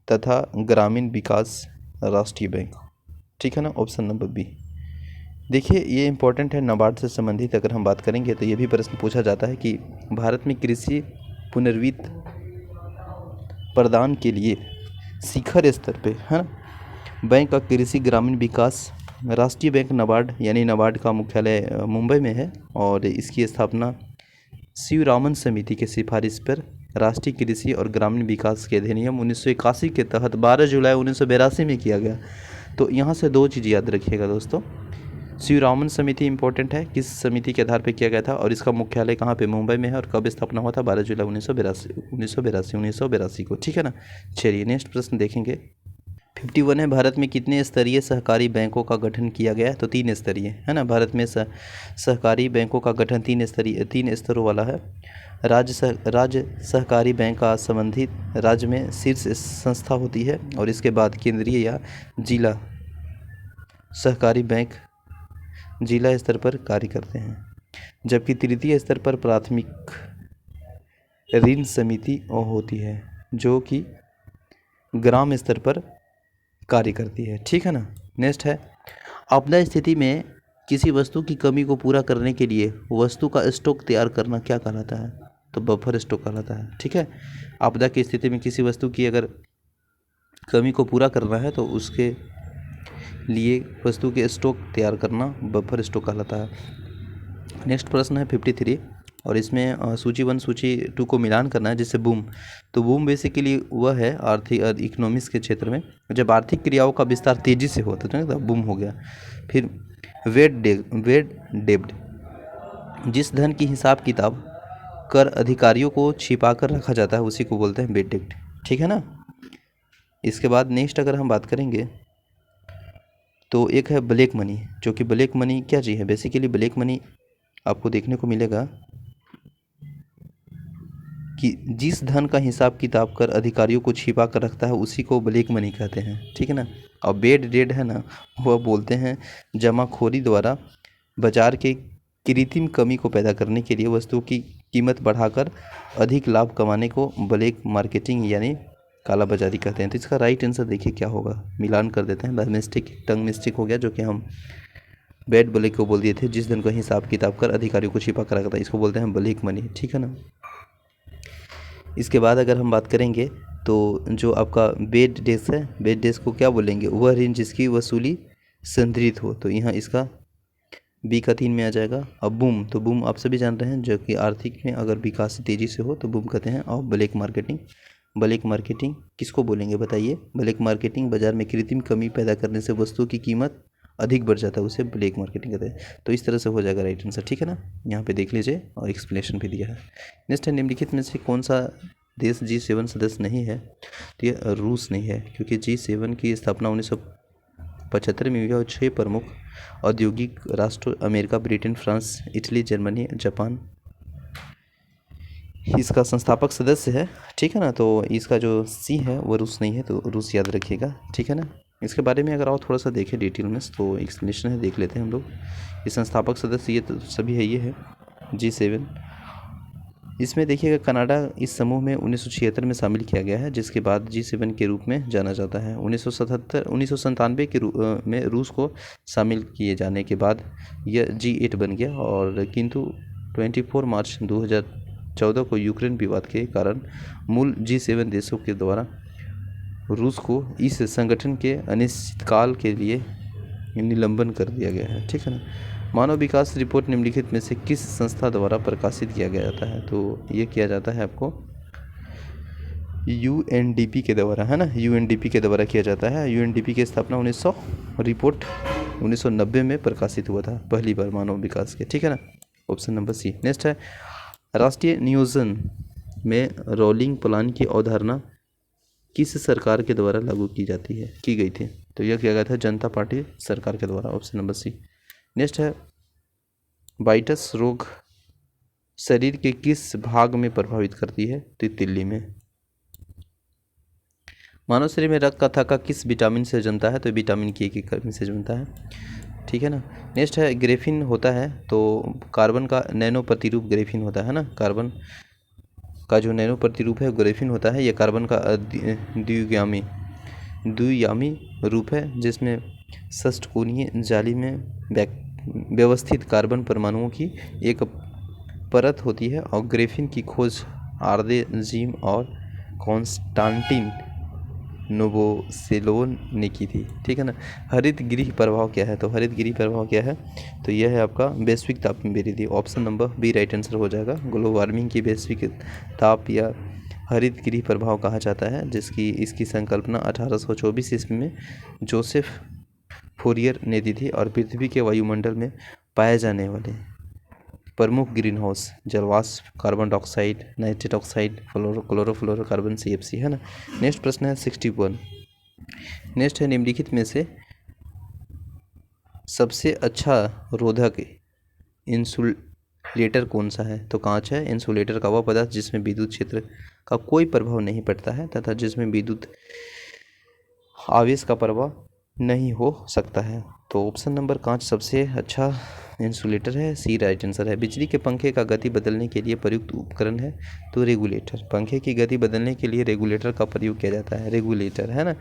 A: तथा ग्रामीण विकास राष्ट्रीय बैंक, ठीक है ना, ऑप्शन नंबर बी। देखिए ये इंपॉर्टेंट है, नाबार्ड से संबंधित अगर हम बात करेंगे तो ये भी प्रश्न पूछा जाता है कि भारत में कृषि पुनर्वित्त प्रदान के लिए शिखर स्तर पे, है ना, बैंक का कृषि ग्रामीण विकास राष्ट्रीय बैंक नाबार्ड, यानी नाबार्ड का मुख्यालय मुंबई में है, और इसकी स्थापना शिवरामन समिति के सिफारिश पर राष्ट्रीय कृषि और ग्रामीण विकास के अधिनियम 1981 के तहत 12 जुलाई 1982 में किया गया। तो यहाँ से 2 चीज़ याद रखिएगा दोस्तों, शिवरामन समिति इंपॉर्टेंट है, किस समिति के आधार पर किया गया था और इसका मुख्यालय कहाँ पे, मुंबई में है और कब स्थापना हुआ था, 12 जुलाई 1982 को, ठीक है ना। चलिए नेक्स्ट प्रश्न देखेंगे। 51 है, भारत में कितने स्तरीय सहकारी बैंकों का गठन किया गया है, तो 3 स्तरीय है ना। भारत में सहकारी बैंकों का गठन 3 स्तरों वाला है। राज्य सहकारी बैंक का संबंधित राज्य में शीर्ष संस्था होती है और इसके बाद केंद्रीय या जिला सहकारी बैंक जिला स्तर पर कार्य करते हैं, जबकि तृतीय स्तर पर प्राथमिक ऋण समिति होती है जो कि ग्राम स्तर पर कार्य करती है, ठीक है ना। नेक्स्ट है, आपदा स्थिति में किसी वस्तु की कमी को पूरा करने के लिए वस्तु का स्टॉक तैयार करना क्या कहलाता है, तो बफर स्टॉक कहलाता है, ठीक है। आपदा की स्थिति में किसी वस्तु की अगर कमी को पूरा करना है तो उसके लिए वस्तु के स्टॉक तैयार करना बफर स्टॉक कहलाता है। नेक्स्ट प्रश्न है 53 और इसमें सूची 1 सूची 2 को मिलान करना है, जिससे बूम। तो बूम बेसिकली वह है आर्थिक इकोनॉमिक्स के क्षेत्र में जब आर्थिक क्रियाओं का विस्तार तेजी से होता है तो बूम हो गया। फिर वेड डेब्ट, जिस धन की हिसाब किताब कर अधिकारियों को छिपा कर रखा जाता है उसी को बोलते हैं वेड डेब्ट, ठीक है ना। इसके बाद नेक्स्ट अगर हम बात करेंगे तो एक है ब्लैक मनी, जो कि ब्लैक मनी क्या चीज़ है, बेसिकली ब्लैक मनी आपको देखने को मिलेगा कि जिस धन का हिसाब किताब कर अधिकारियों को छिपा कर रखता है उसी को ब्लैक मनी कहते हैं, ठीक है ना। और बेड डेड है ना, वह बोलते हैं जमाखोरी द्वारा बाजार के कृत्रिम कमी को पैदा करने के लिए वस्तुओं की कीमत बढ़ाकर अधिक लाभ कमाने को ब्लैक मार्केटिंग यानी काला बाजारी कहते हैं। तो इसका राइट आंसर देखिए क्या होगा, मिलान कर देते हैं, टंग मिस्टेक हो गया, जो कि हम बेड ब्लैक को बोल दिए थे, जिस धन का हिसाब किताब कर अधिकारियों को छिपा कर रखता है इसको बोलते हैं ब्लैक मनी, ठीक है ना। इसके बाद अगर हम बात करेंगे तो जो आपका बेड डेस्क है, बेड डेस्क को क्या बोलेंगे, वह ऋण जिसकी वसूली संतरित हो, तो यहाँ इसका बी का 3 में आ जाएगा। अब बूम, तो बूम आप सभी जानते हैं जो कि आर्थिक में अगर विकास तेज़ी से हो तो बूम कहते हैं। और ब्लैक मार्केटिंग किसको बोलेंगे बताइए, ब्लैक मार्केटिंग बाजार में कृत्रिम कमी पैदा करने से वस्तुओं की कीमत अधिक बढ़ जाता है उसे ब्लैक मार्केटिंग कहते हैं। तो इस तरह से हो जाएगा राइट आंसर, ठीक है ना। यहाँ पे देख लीजिए और एक्सप्लेनेशन भी दिया है। नेक्स्ट है, निम्नलिखित में से कौन सा देश G7 सदस्य नहीं है, तो ये रूस नहीं है, क्योंकि G7 की स्थापना 1975 में हुई है और 6 प्रमुख औद्योगिक राष्ट्र America, Britain, France, Italy, Germany, Japan इसका संस्थापक सदस्य है, ठीक है ना। तो इसका जो सी है वो रूस नहीं है, तो रूस याद रखिएगा, ठीक है ना। इसके बारे में अगर आप थोड़ा सा देखें डिटेल में तो एक्सप्लेनेशन है, देख लेते हैं हम लोग। ये संस्थापक सदस्य ये तो सभी है, ये है G7। इसमें देखिएगा कनाडा इस समूह में 1976 में शामिल किया गया है, जिसके बाद G7 के रूप में जाना जाता है। 1997 के में रूस को शामिल किए जाने के बाद यह G8 बन गया, और किंतु 24 मार्च 2014 को यूक्रेन विवाद के कारण मूल G7 देशों के द्वारा रूस को इस संगठन के अनिश्चितकाल के लिए निलंबन कर दिया गया है, ठीक है ना। मानव विकास रिपोर्ट निम्नलिखित में से किस संस्था द्वारा प्रकाशित किया गया जाता है, तो ये किया जाता है आपको UNDP के द्वारा, है ना, UNDP के द्वारा किया जाता है। UNDP की स्थापना 1990 में प्रकाशित हुआ था पहली बार मानव विकास के, ठीक है ना। ऑप्शन नंबर सी। नेक्स्ट है, राष्ट्रीय नियोजन में रोलिंग प्लान की अवधारणा किस सरकार के द्वारा लागू की गई थी, तो यह किया गया था जनता पार्टी सरकार के द्वारा, ऑप्शन नंबर सी। नेक्स्ट है, बाइटस रोग शरीर के किस भाग में प्रभावित करती है, तो तिल्ली में। मानव शरीर में रक्त का थक्का किस विटामिन से जमता है, तो विटामिन के की कमी से जमता है, ठीक है ना। नेक्स्ट है, ग्रेफिन होता है तो कार्बन का नैनो प्रतिरूप ग्रेफिन होता है ना, कार्बन का जो नैनो प्रतिरूप है ग्रेफिन होता है। यह कार्बन का द्वियामी रूप है जिसमें षष्ठकोणीय जाली में व्यवस्थित कार्बन परमाणुओं की एक परत होती है, और ग्रेफिन की खोज आर्दे जीम और कॉन्स्टांटिन नोवोसेलोव ने की थी, ठीक है ना। हरित गृह प्रभाव क्या है, तो हरित गृह प्रभाव क्या है, तो यह है आपका वैश्विक ताप में वृद्धि, option number B right answer हो जाएगा। ग्लोबल वार्मिंग की वैश्विक ताप या हरित गृह प्रभाव कहा जाता है, इसकी संकल्पना 1824 ईस्वी में जोसेफ फोरियर ने दी थी। और पृथ्वी के वायुमंडल में पाए जाने वाले प्रमुख ग्रीन हाउस जलवाष्प, carbon dioxide, nitrous oxide, chlorofluorocarbon, CFC, है ना। नेक्स्ट प्रश्न है 61। नेक्स्ट है निम्नलिखित में से सबसे अच्छा रोधक इंसुलेटर कौन सा है? तो कांच है। इंसुलेटर का वह पदार्थ जिसमें विद्युत क्षेत्र का कोई प्रभाव नहीं पड़ता है तथा जिसमें विद्युत आवेश का प्रवाह नहीं हो सकता है। तो ऑप्शन नंबर कांच सबसे अच्छा इंसुलेटर है, सी राइट आंसर है। बिजली के पंखे का गति बदलने के लिए प्रयुक्त उपकरण है तो रेगुलेटर। पंखे की गति बदलने के लिए रेगुलेटर का प्रयोग किया जाता है, रेगुलेटर, है ना।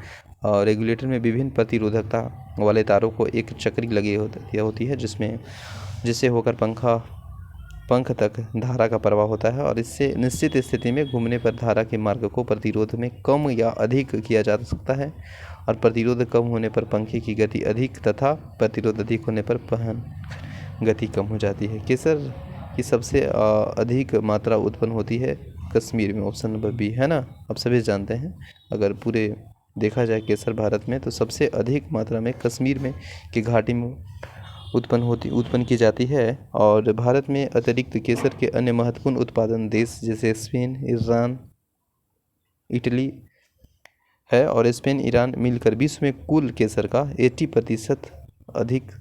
A: और रेगुलेटर में विभिन्न प्रतिरोधकता वाले तारों को एक चक्री लगी होती है जिससे होकर पंख तक धारा का प्रवाह होता है और इससे निश्चित स्थिति में घूमने पर धारा के मार्ग को प्रतिरोध में कम या अधिक किया जा सकता है। और प्रतिरोध कम होने पर पंखे की गति अधिक तथा प्रतिरोध अधिक होने पर पहन गति कम हो जाती है। केसर की सबसे अधिक मात्रा उत्पन्न होती है कश्मीर में, ऑप्शन नंबर बी, है ना। आप सभी जानते हैं अगर पूरे देखा जाए केसर भारत में तो सबसे अधिक मात्रा में कश्मीर में की घाटी में उत्पन्न की जाती है। और भारत में अतिरिक्त केसर के अन्य महत्वपूर्ण उत्पादन देश जैसे स्पेन, ईरान, इटली है। और स्पेन, ईरान मिलकर विश्व में कुल केसर का 80% अधिक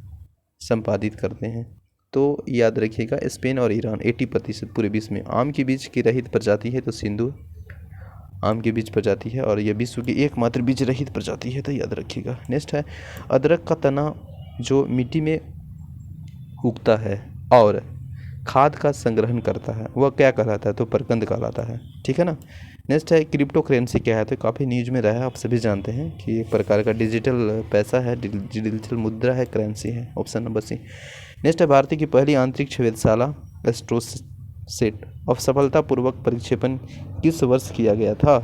A: संपादित करते हैं। तो याद रखिएगा स्पेन और ईरान 80% पूरे विश्व में। आम के बीज की रहित प्रजाति है तो सिंधु आम के बीज प्रजाति है और यह विश्व की एकमात्र बीज रहित प्रजाति है, तो याद रखिएगा। नेक्स्ट है अदरक का तना जो मिट्टी में उगता है और खाद का संग्रहण करता है वह क्या कहलाता है? तो प्रकंद कहलाता है, ठीक है ना। नेक्स्ट है क्रिप्टो करेंसी क्या है? तो काफ़ी न्यूज में रहा है, आप सभी जानते हैं कि एक प्रकार का डिजिटल पैसा है, डिजिटल मुद्रा है, करेंसी है, ऑप्शन नंबर सी। नेक्स्ट है भारत की पहली अंतरिक्ष वेधशाला एस्ट्रोसेट और सफलतापूर्वक प्रक्षेपण किस वर्ष किया गया था?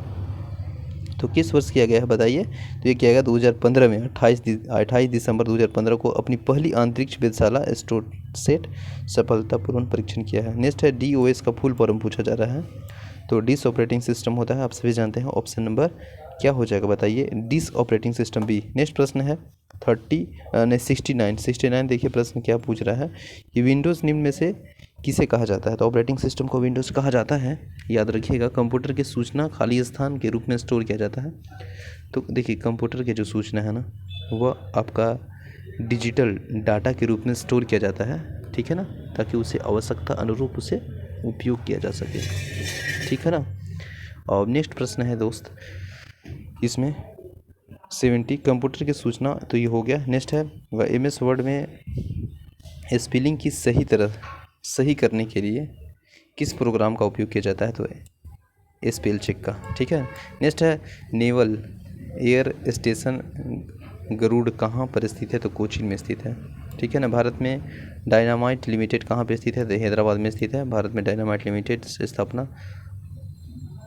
A: तो किस वर्ष किया गया है बताइए? तो ये किया गया 2015 में। 28 दिसंबर 2015 को अपनी पहली अंतरिक्ष वेधशाला एस्ट्रोसेट सफलतापूर्वक परीक्षण किया है। नेक्स्ट है DOS का फुल फॉर्म पूछा जा रहा है। तो डिश ऑपरेटिंग सिस्टम होता है, आप सभी जानते हैं। ऑप्शन नंबर क्या हो जाएगा बताइए? Dish operating system B. Next प्रश्न है 69। देखिए प्रश्न क्या पूछ रहा है कि विंडोज़ निम्न में से किसे कहा जाता है? तो ऑपरेटिंग सिस्टम को विंडोज़ कहा जाता है। याद रखिएगा कंप्यूटर की सूचना खाली स्थान के रूप में स्टोर किया जाता है। तो देखिए कंप्यूटर के जो सूचना है ना वह आपका डिजिटल डाटा के रूप में स्टोर किया जाता है, ठीक है ना, ताकि उसे आवश्यकता अनुरूप उसे उपयोग किया जा सके, ठीक है ना। और नेक्स्ट प्रश्न है दोस्त इसमें 70 कंप्यूटर की सूचना, तो ये हो गया। नेक्स्ट है MS वर्ड में स्पेलिंग की सही करने के लिए किस प्रोग्राम का उपयोग किया जाता है? तो स्पेल चेक का, ठीक है। नेक्स्ट है नेवल एयर स्टेशन गरुड़ कहाँ पर स्थित है? तो कोचीन में स्थित है, ठीक है ना। भारत में डायनामाइट लिमिटेड कहाँ पर स्थित है? तो हैदराबाद में स्थित है। भारत में डायनामाइट लिमिटेड से स्थापना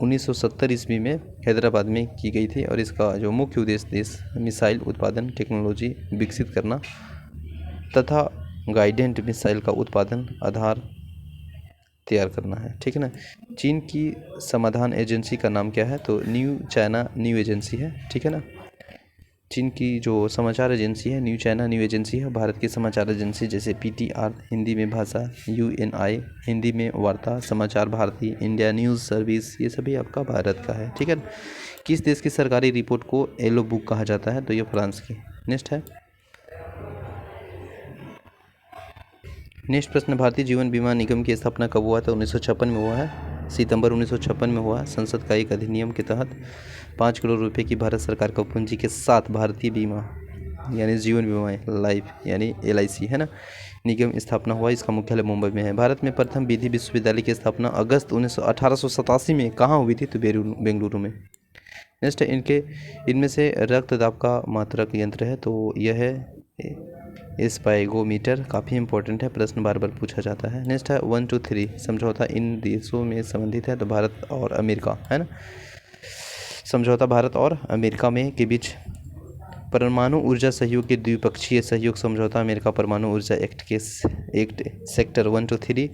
A: 1970 ईस्वी में हैदराबाद में की गई थी और इसका जो मुख्य उद्देश्य देश मिसाइल उत्पादन टेक्नोलॉजी विकसित करना तथा गाइडेंट मिसाइल का उत्पादन आधार तैयार करना है, ठीक है ना। चीन की समाधान एजेंसी का नाम क्या है? तो न्यू चाइना न्यू एजेंसी है, ठीक है ना। चीन की जो समाचार एजेंसी है न्यू चाइना न्यू एजेंसी है। भारत की समाचार एजेंसी जैसे PTR हिंदी में भाषा, UNI हिंदी में वार्ता समाचार भारती, इंडिया न्यूज़ सर्विस, ये सभी आपका भारत का है, ठीक है। किस देश की सरकारी रिपोर्ट को येलो बुक कहा जाता है? तो ये फ्रांस की। नेक्स्ट प्रश्न भारतीय जीवन बीमा निगम की स्थापना कब हुआ था? 1956 में हुआ है, सितंबर 1956 में हुआ। संसद का एक अधिनियम के तहत 5 करोड़ रुपए की भारत सरकार का पूंजी के साथ भारतीय बीमा यानी जीवन बीमा लाइफ यानी LIC, है ना, निगम स्थापना हुआ। इसका मुख्यालय मुंबई में है। भारत में प्रथम विधि विश्वविद्यालय की स्थापना अगस्त 1887 में कहाँ हुई थी? तो बेंगलुरु में। नेक्स्ट है इनमें से रक्तदाब का मात्रक यंत्र है, तो यह है स्पाइगोमीटर, काफ़ी इंपॉर्टेंट है, प्रश्न बार बार पूछा जाता है। नेक्स्ट है 1 2 3 समझौता इन देशों में संबंधित है, तो भारत और अमेरिका, है ना। समझौता भारत और अमेरिका में के बीच परमाणु ऊर्जा सहयोग के द्विपक्षीय सहयोग समझौता अमेरिका परमाणु ऊर्जा एक्ट सेक्टर 1 2 3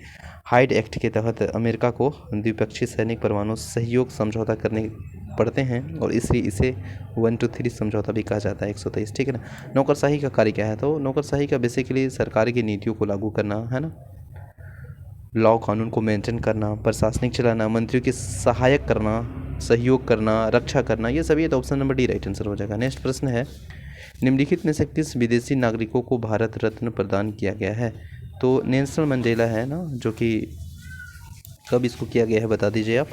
A: हाइड एक्ट के तहत अमेरिका को द्विपक्षीय सैनिक परमाणु सहयोग समझौता करने पढ़ते हैं और इसलिए इसे 123 समझौता भी कहा जाता है 123, ठीक है ना। नौकरशाही का कार्य क्या है, तो नौकरशाही का बेसिकली सरकार की नीतियों को लागू करना है ना, लॉ कानून को मेंटेन करना, प्रशासनिक चलाना, मंत्रियों की सहायक करना, सहयोग करना, रक्षा करना, ये सभी है। तो option number D right answer हो जाएगा। नेक्स्ट प्रश्न है, निम्नलिखित में से किस विदेशी नागरिकों को भारत रत्न प्रदान किया गया है, तो नेल्सन मंडेला है ना, जो कि कब इसको किया गया है बता दीजिए आप।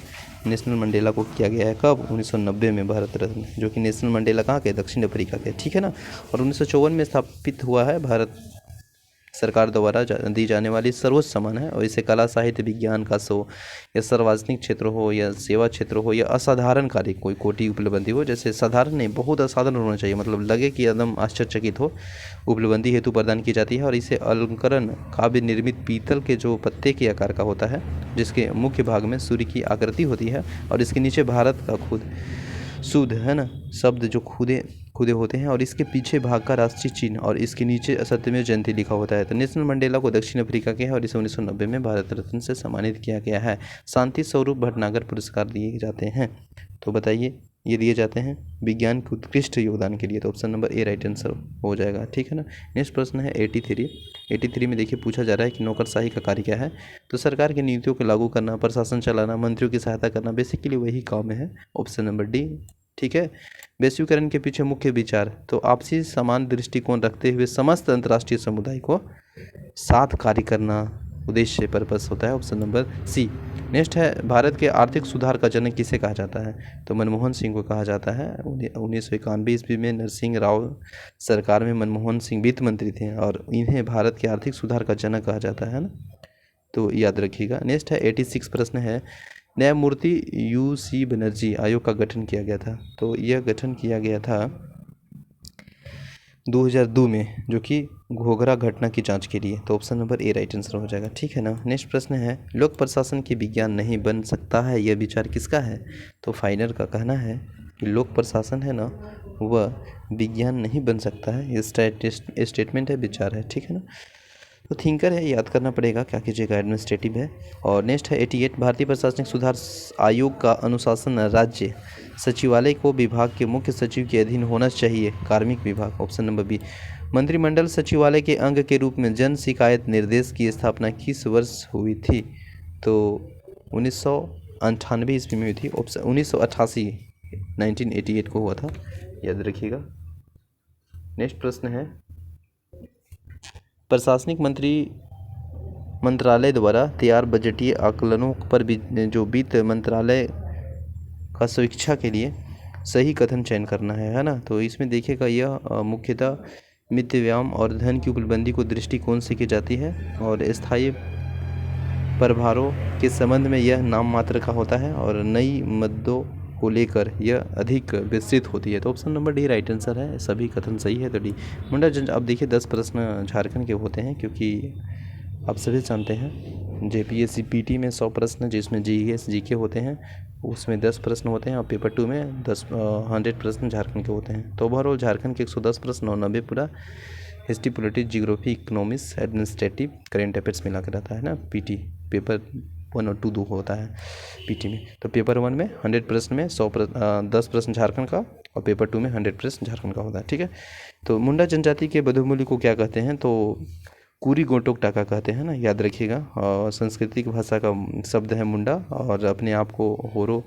A: नेल्सन मंडेला को किया गया है कब, 1990 में भारत रत्न, जो कि नेल्सन मंडेला कहाँ के, दक्षिण अफ्रीका के, ठीक है ना। और 1954 में स्थापित हुआ है, भारत सरकार द्वारा दी जाने वाली सर्वोच्च सम्मान है। और इसे कला साहित्य विज्ञान का हो या सार्वजनिक क्षेत्र हो या सेवा क्षेत्र हो या असाधारण कार्य कोई कोटि उपलब्धि हो, जैसे साधारण नहीं बहुत असाधारण होना चाहिए, मतलब लगे कि एकदम आश्चर्यचकित हो, उपलब्धि हेतु प्रदान की जाती है। और इसे अलंकरण काव्य निर्मित पीतल के जो पत्ते के आकार का होता है, जिसके मुख्य भाग में सूर्य की आकृति होती है और इसके नीचे भारत का खुद शुद्ध है ना शब्द जो खुदे खुदे होते हैं, और इसके पीछे भाग का राष्ट्रीय चिन्ह और इसके नीचे सत्यमेव जयंती लिखा होता है। तो नेल्सन मंडेला को दक्षिण अफ्रीका के हैं और इसे 1990 में भारत रत्न से सम्मानित किया गया है। शांति स्वरूप भटनागर पुरस्कार दिए जाते हैं, तो बताइए ये दिए जाते हैं विज्ञान के उत्कृष्ट योगदान के लिए। तो option number A right answer हो जाएगा, ठीक है ना। नेक्स्ट प्रश्न है 83 में देखिए पूछा जा रहा है कि नौकरशाही का कार्य क्या है, तो सरकार की नीतियों को लागू करना, प्रशासन चलाना, मंत्रियों की सहायता करना, बेसिकली वही काम है। ऑप्शन नंबर डी, ठीक है। वैश्वीकरण के पीछे मुख्य विचार, तो आपसी समान दृष्टिकोण रखते हुए समस्त अंतर्राष्ट्रीय समुदाय को साथ कार्य करना उद्देश्य पर्पस होता है। ऑप्शन नंबर सी। नेक्स्ट है, भारत के आर्थिक सुधार का जनक किसे कहा जाता है, तो मनमोहन सिंह को कहा जाता है। 1991 ईस्वी में नरसिंह राव सरकार में मनमोहन सिंह वित्त मंत्री थे और इन्हें भारत के आर्थिक सुधार का जनक कहा जाता है ना, तो याद रखिएगा। नेक्स्ट है 86 प्रश्न है, न्यायमूर्ति UC बनर्जी आयोग का गठन किया गया था, तो यह गठन किया गया था 2002 में, जो कि घोघरा घटना की जांच के लिए। तो option number A right answer हो जाएगा, ठीक है ना। नेक्स्ट प्रश्न है, लोक प्रशासन के विज्ञान नहीं बन सकता है, यह विचार किसका है, तो फाइनर का कहना है कि लोक प्रशासन है ना वह विज्ञान नहीं बन सकता है, ये स्टेटमेंट है, विचार है, ठीक है ना। तो थिंकर है, याद करना पड़ेगा, क्या कीजिएगा, एडमिनिस्ट्रेटिव है। और नेक्स्ट है 88, भारतीय प्रशासनिक सुधार आयोग का अनुशासन राज्य सचिवालय को विभाग के मुख्य सचिव के अधीन होना चाहिए, कार्मिक विभाग। Option number B. मंत्रिमंडल सचिवालय के अंग के रूप में जन शिकायत निर्देश की स्थापना किस वर्ष हुई थी, तो 1998 ईस्वी में हुई थी। ऑप्शन 1988 1988 को हुआ था, याद रखिएगा। नेक्स्ट प्रश्न है, प्रशासनिक मंत्रालय द्वारा तैयार बजटीय आकलनों पर जो वित्त मंत्रालय का समीक्षा के लिए सही कथन चयन करना है ना। तो इसमें देखिएगा यह मुख्यतः मित्त व्यायाम और धन की उपलब्धि को दृष्टिकोण से की जाती है, और स्थायी प्रभारों के संबंध में यह नाम मात्र का होता है, और नई मुद्दों को लेकर यह अधिक विस्तृत होती है। तो option number D right answer है, सभी कथन सही है, तो डी। मुंडा अब देखिए 10 प्रश्न झारखंड के होते हैं, क्योंकि आप सभी जानते हैं JPSC PT में 100 प्रश्न, जिसमें GS GK होते हैं, उसमें 10 प्रश्न होते हैं, और पेपर 2 में 100 प्रश्न झारखंड के होते हैं। तो ओवरऑल झारखंड के 110 प्रश्न और 90 पूरा history, politics, geography, economics, administrative, current affairs मिला कर रहता है ना। PT पेपर 1 और 2 दो होता है PT में। तो पेपर 1 में 100 प्रश्न में 10 प्रश्न झारखंड का, और पेपर 2 में 100 प्रश्न झारखंड का होता है, ठीक है। तो मुंडा जनजाति के बधुमूल्य को क्या कहते हैं, तो कुरी गोटोक टाका कहते हैं ना, याद रखिएगा। और सांस्कृतिक भाषा का शब्द है मुंडा, और अपने आप को होरो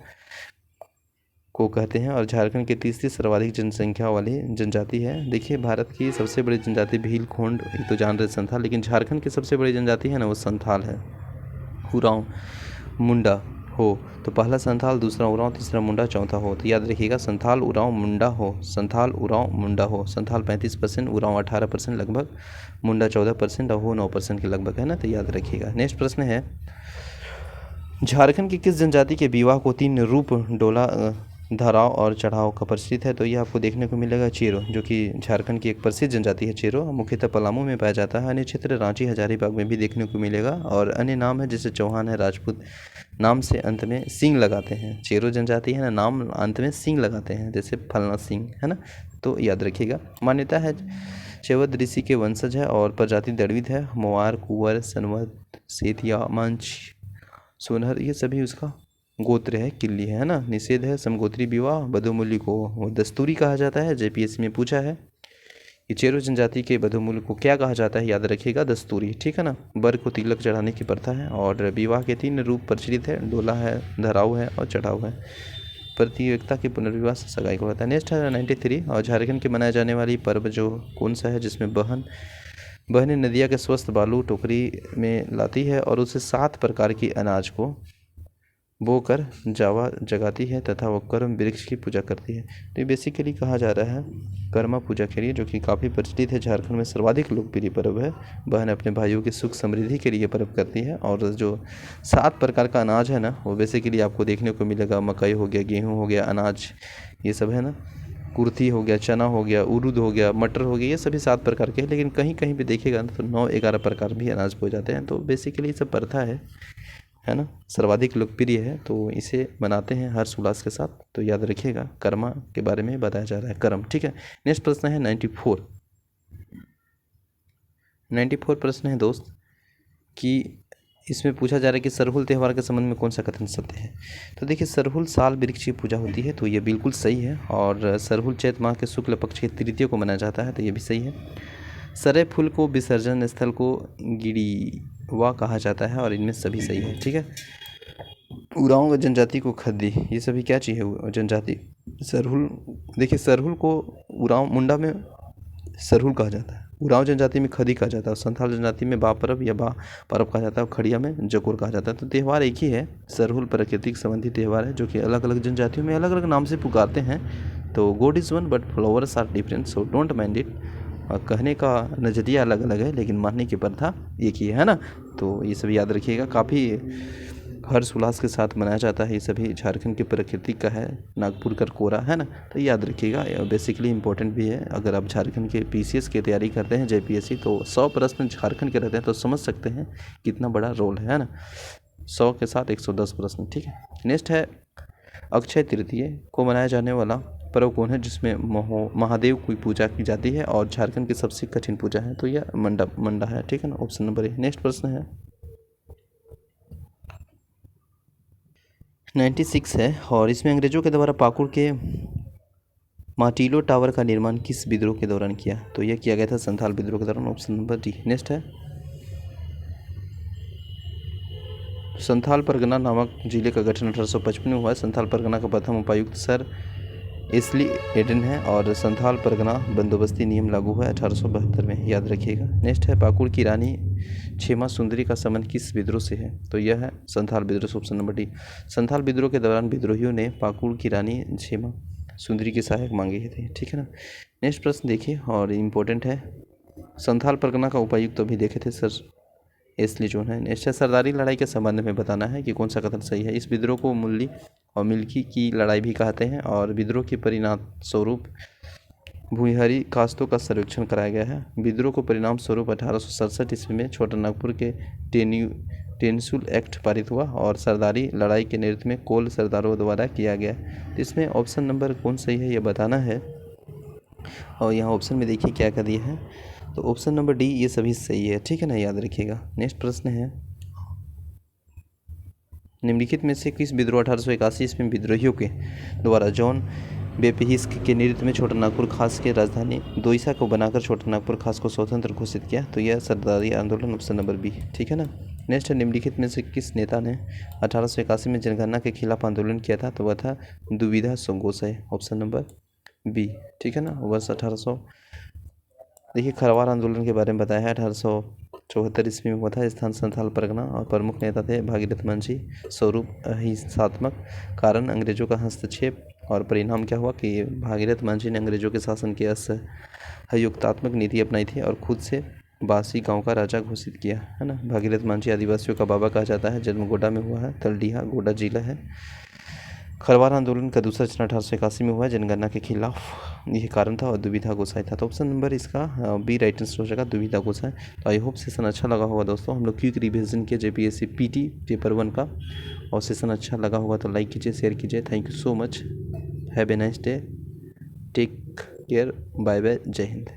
A: को कहते हैं, और झारखंड की तीसरी सर्वाधिक जनसंख्या वाली जनजाति है। देखिए भारत की सबसे बड़ी जनजाति भील, खोंड, ये तो जान रहे संथाल, लेकिन झारखंड की सबसे बड़ी जनजाति है ना वो संथाल है। उरांव, मुंडा हो तो पहला संथाल, दूसरा उरांव, तीसरा मुंडा, चौथा हो। तो याद रखिएगा संथाल, उरांव, मुंडा हो, संथाल, उरांव, मुंडा हो। संथाल 35%, उरांव 18% लगभग, मुंडा 14% और हो 9% के लगभग है ना, तो याद रखिएगा। नेक्स्ट प्रश्न है, झारखंड की किस जनजाति के विवाह को 3 रूप डोला, धराव और चढ़ाव का प्रचलित है, तो ये आपको देखने को मिलेगा चेरो, जो कि झारखंड की एक प्रसिद्ध जनजाति है। चेरो मुख्यतः पलामू में पाया जाता है, अन्य क्षेत्र रांची, हजारीबाग में भी देखने को मिलेगा, और अन्य नाम है जैसे चौहान है, राजपूत, नाम से अंत में सिंह लगाते हैं। चेरो जनजाति है ना, नाम अंत में सिंह लगाते हैं, जैसे फलना सिंह है ना, तो याद रखिएगा। मान्यता है चैवद ऋषि के वंशज है, और प्रजाति दड़वित है। मोवार, कुंवर, सनवद, सेतिया, मंच, सोनहर, ये सभी उसका गोत्र है, किल्ली है ना। निषेध है समगोत्री विवाह, बधुमूल्य को वो दस्तूरी कहा जाता है, जेपीएससी में पूछा है। ये चेरो जनजाति के बधुमूल्य को क्या कहा जाता है, याद रखिएगा, दस्तूरी, ठीक है ना। वर को तिलक चढ़ाने की प्रथा है। और विवाह के 3 रूप प्रचलित है, डोला है, धराव है और चढ़ाव है। प्रतियोगिता के पुनर्विवाह से सगाई को होता है। नेक्स्ट है 93। और झारखंड के मनाए जाने वाली पर्व जो कौन सा है, जिसमें बहनें नदिया के स्वस्थ बालू टोकरी में लाती है और उसे 7 प्रकार की अनाज को बोकर जावा जगाती है तथा वो कर्म वृक्ष की पूजा करती है। तो ये बेसिकली कहा जा रहा है कर्मा पूजा के लिए, जो कि काफ़ी प्रचलित है, झारखंड में सर्वाधिक लोकप्रिय पर्व है। बहन अपने भाइयों की सुख समृद्धि के लिए पर्व करती है। और जो 7 प्रकार का अनाज है ना, वो बेसिकली आपको देखने को मिलेगा। मकई हो गया, गेहूँ हो गया, अनाज ये सब है ना, कुर्थी हो गया, चना हो गया, उड़द हो गया, मटर हो गया, ये सभी 7 प्रकार के हैं। लेकिन कहीं कहीं पे देखिएगा ना तो 9-11 प्रकार भी अनाज हो जाते हैं। तो बेसिकली सब प्रथा है ना, सर्वाधिक लोकप्रिय है, तो इसे मनाते हैं हर्ष उल्लास के साथ। तो याद रखिएगा, कर्मा के बारे में बताया जा रहा है, कर्म, ठीक है। नेक्स्ट प्रश्न है 94 प्रश्न है दोस्त, कि इसमें पूछा जा रहा है कि सरहुल त्यौहार के संबंध में कौन सा कथन सत्य है। तो देखिए, सरहुल साल वृक्ष की पूजा होती है, तो ये बिल्कुल सही है। और सरहुल चैत माह के शुक्ल पक्ष की तृतीय को मनाया जाता है, तो ये भी सही है। सरे फूल को विसर्जन स्थल को गिरिवा कहा जाता है, और इनमें सभी सही है, ठीक है। उरांव जनजाति को खद्दी, ये सभी क्या चीज़ है, जनजाति। सरहुल, देखिए सरहुल को उरांव मुंडा में सरहुल कहा जाता है, उरांव जनजाति में खदी कहा जाता है, और संथाल जनजाति में बा परब या बा परब कहा जाता है, और खड़िया में जकोर कहा जाता है। तो त्यौहार एक ही है। सरहुल प्राकृतिक संबंधी त्यौहार है, जो कि अलग अलग जनजातियों में अलग अलग नाम से पुकारते हैं। तो God is one but flowers are different, so don't mind it. कहने का नज़रिया अलग अलग है, लेकिन मानने की प्रथा एक ही है ना। तो ये सब याद रखिएगा, काफ़ी हर्ष उल्लास के साथ मनाया जाता है। ये सभी झारखंड की प्रकृति का है, नागपुर का कोरा है ना, तो याद रखिएगा। बेसिकली इंपॉर्टेंट भी है। अगर आप झारखंड के पीसीएस की तैयारी करते हैं, जेपीएससी, तो 100 प्रश्न झारखंड के रहते हैं, तो समझ सकते हैं कितना बड़ा रोल है ना। 100 के साथ 110 प्रश्न, ठीक है। नेक्स्ट है अक्षय तृतीया को मनाया जाने वाला पर्व कौन है, जिसमें महादेव की पूजा की जाती है और झारखंड की सबसे कठिन पूजा है, तो यह मंडा है, ठीक है ना, ऑप्शन नंबर ए। नेक्स्ट प्रश्न है 96 है, और इसमें अंग्रेजों के द्वारा पाकुड़ के माटीलो टावर का निर्माण किस विद्रोह के दौरान किया, तो यह किया गया था संथाल विद्रोह के दौरान, ऑप्शन नंबर डी। नेक्स्ट है संथाल परगना नामक जिले का गठन 1855 में हुआ है। संथाल परगना का प्रथम उपायुक्त सर एस्ली एडन है, और संथाल परगना बंदोबस्ती नियम लागू हुआ है 1872 में, याद रखिएगा। नेक्स्ट है पाकुड़ की रानी क्षेमा सुंदरी का संबंध किस विद्रोह से है, तो यह है संथाल विद्रोह, ऑप्शन नंबर डी। संथाल विद्रोह के दौरान विद्रोहियों ने पाकुड़ की रानी क्षेमा सुंदरी की सहायक मांगे थे, ठीक है ना। नेक्स्ट प्रश्न देखिए, और इम्पोर्टेंट है। संथाल परगना का उपायुक्त तो अभी देखे थे सर एस्ली जोन है। नेक्स्ट है सरदारी लड़ाई के संबंध में बताना है कि कौन सा कथन सही है। इस विद्रोह को मुल्ली और मिल्की की लड़ाई भी कहते हैं, और विद्रोह के परिणाम स्वरूप भूहरी कास्तों का सर्वेक्षण कराया गया है। विद्रोह को परिणाम स्वरूप 1867 ईस्वी में छोटा नागपुर के टेंसुल एक्ट पारित हुआ, और सरदारी लड़ाई के नेतृत्व में कोल सरदारों द्वारा किया गया। तो इसमें ऑप्शन नंबर कौन सही है, यह बताना है। और यहाँ ऑप्शन में देखिए क्या क्या दिया है, तो ऑप्शन नंबर डी ये सभी सही है, ठीक है ना, याद रखिएगा। नेक्स्ट प्रश्न है निम्नलिखित में से किस विद्रोह 1881 ईस्वी में विद्रोहियों के द्वारा जॉन बेपहिस्क के नेतृत्व में छोटा नागपुर खास के राजधानी दोईसा को बनाकर छोटा नागपुर खास को स्वतंत्र घोषित किया, तो यह सरदारी आंदोलन, ऑप्शन नंबर बी, ठीक है ना। नेक्स्ट है निम्नलिखित में से किस नेता ने 1881 में जनगणना के खिलाफ आंदोलन किया था, तो वह था दुविधा गोसाई, ऑप्शन नंबर बी, ठीक है ना। वर्ष 1800 देखिए खरवार आंदोलन के बारे में बताया है, 1874 ईस्वी में हुआ था। स्थान संथाल परगना, और प्रमुख नेता थे भागीरथ मांझी। स्वरूप अहिंसात्मक, कारण अंग्रेजों का हस्तक्षेप, और परिणाम क्या हुआ कि भागीरथ मांझी ने अंग्रेजों के शासन की असहयोगात्मक नीति अपनाई थी और खुद से बासी गांव का राजा घोषित किया, है ना। भागीरथ मांझी आदिवासियों का बाबा कहा जाता है, जन्म गोड्डा में हुआ है, तलडीहा गोड्डा जिला है। खरवार आंदोलन का दूसरा चरण 1881 में हुआ, जनगणना के खिलाफ यह कारण था, और दुविधा गोसाई था। तो ऑप्शन नंबर इसका बी राइट आंसर हो जाएगा, दुविधा गोसाई। तो आई होप सेशन अच्छा लगा होगा दोस्तों। हम लोग क्विक रिवीजन किए जेपीएससी पीटी पेपर 1 का, और सेशन अच्छा लगा होगा तो लाइक कीजिए, शेयर कीजिए। Thank you so much, have a nice day, take care, bye bye, जय हिंद।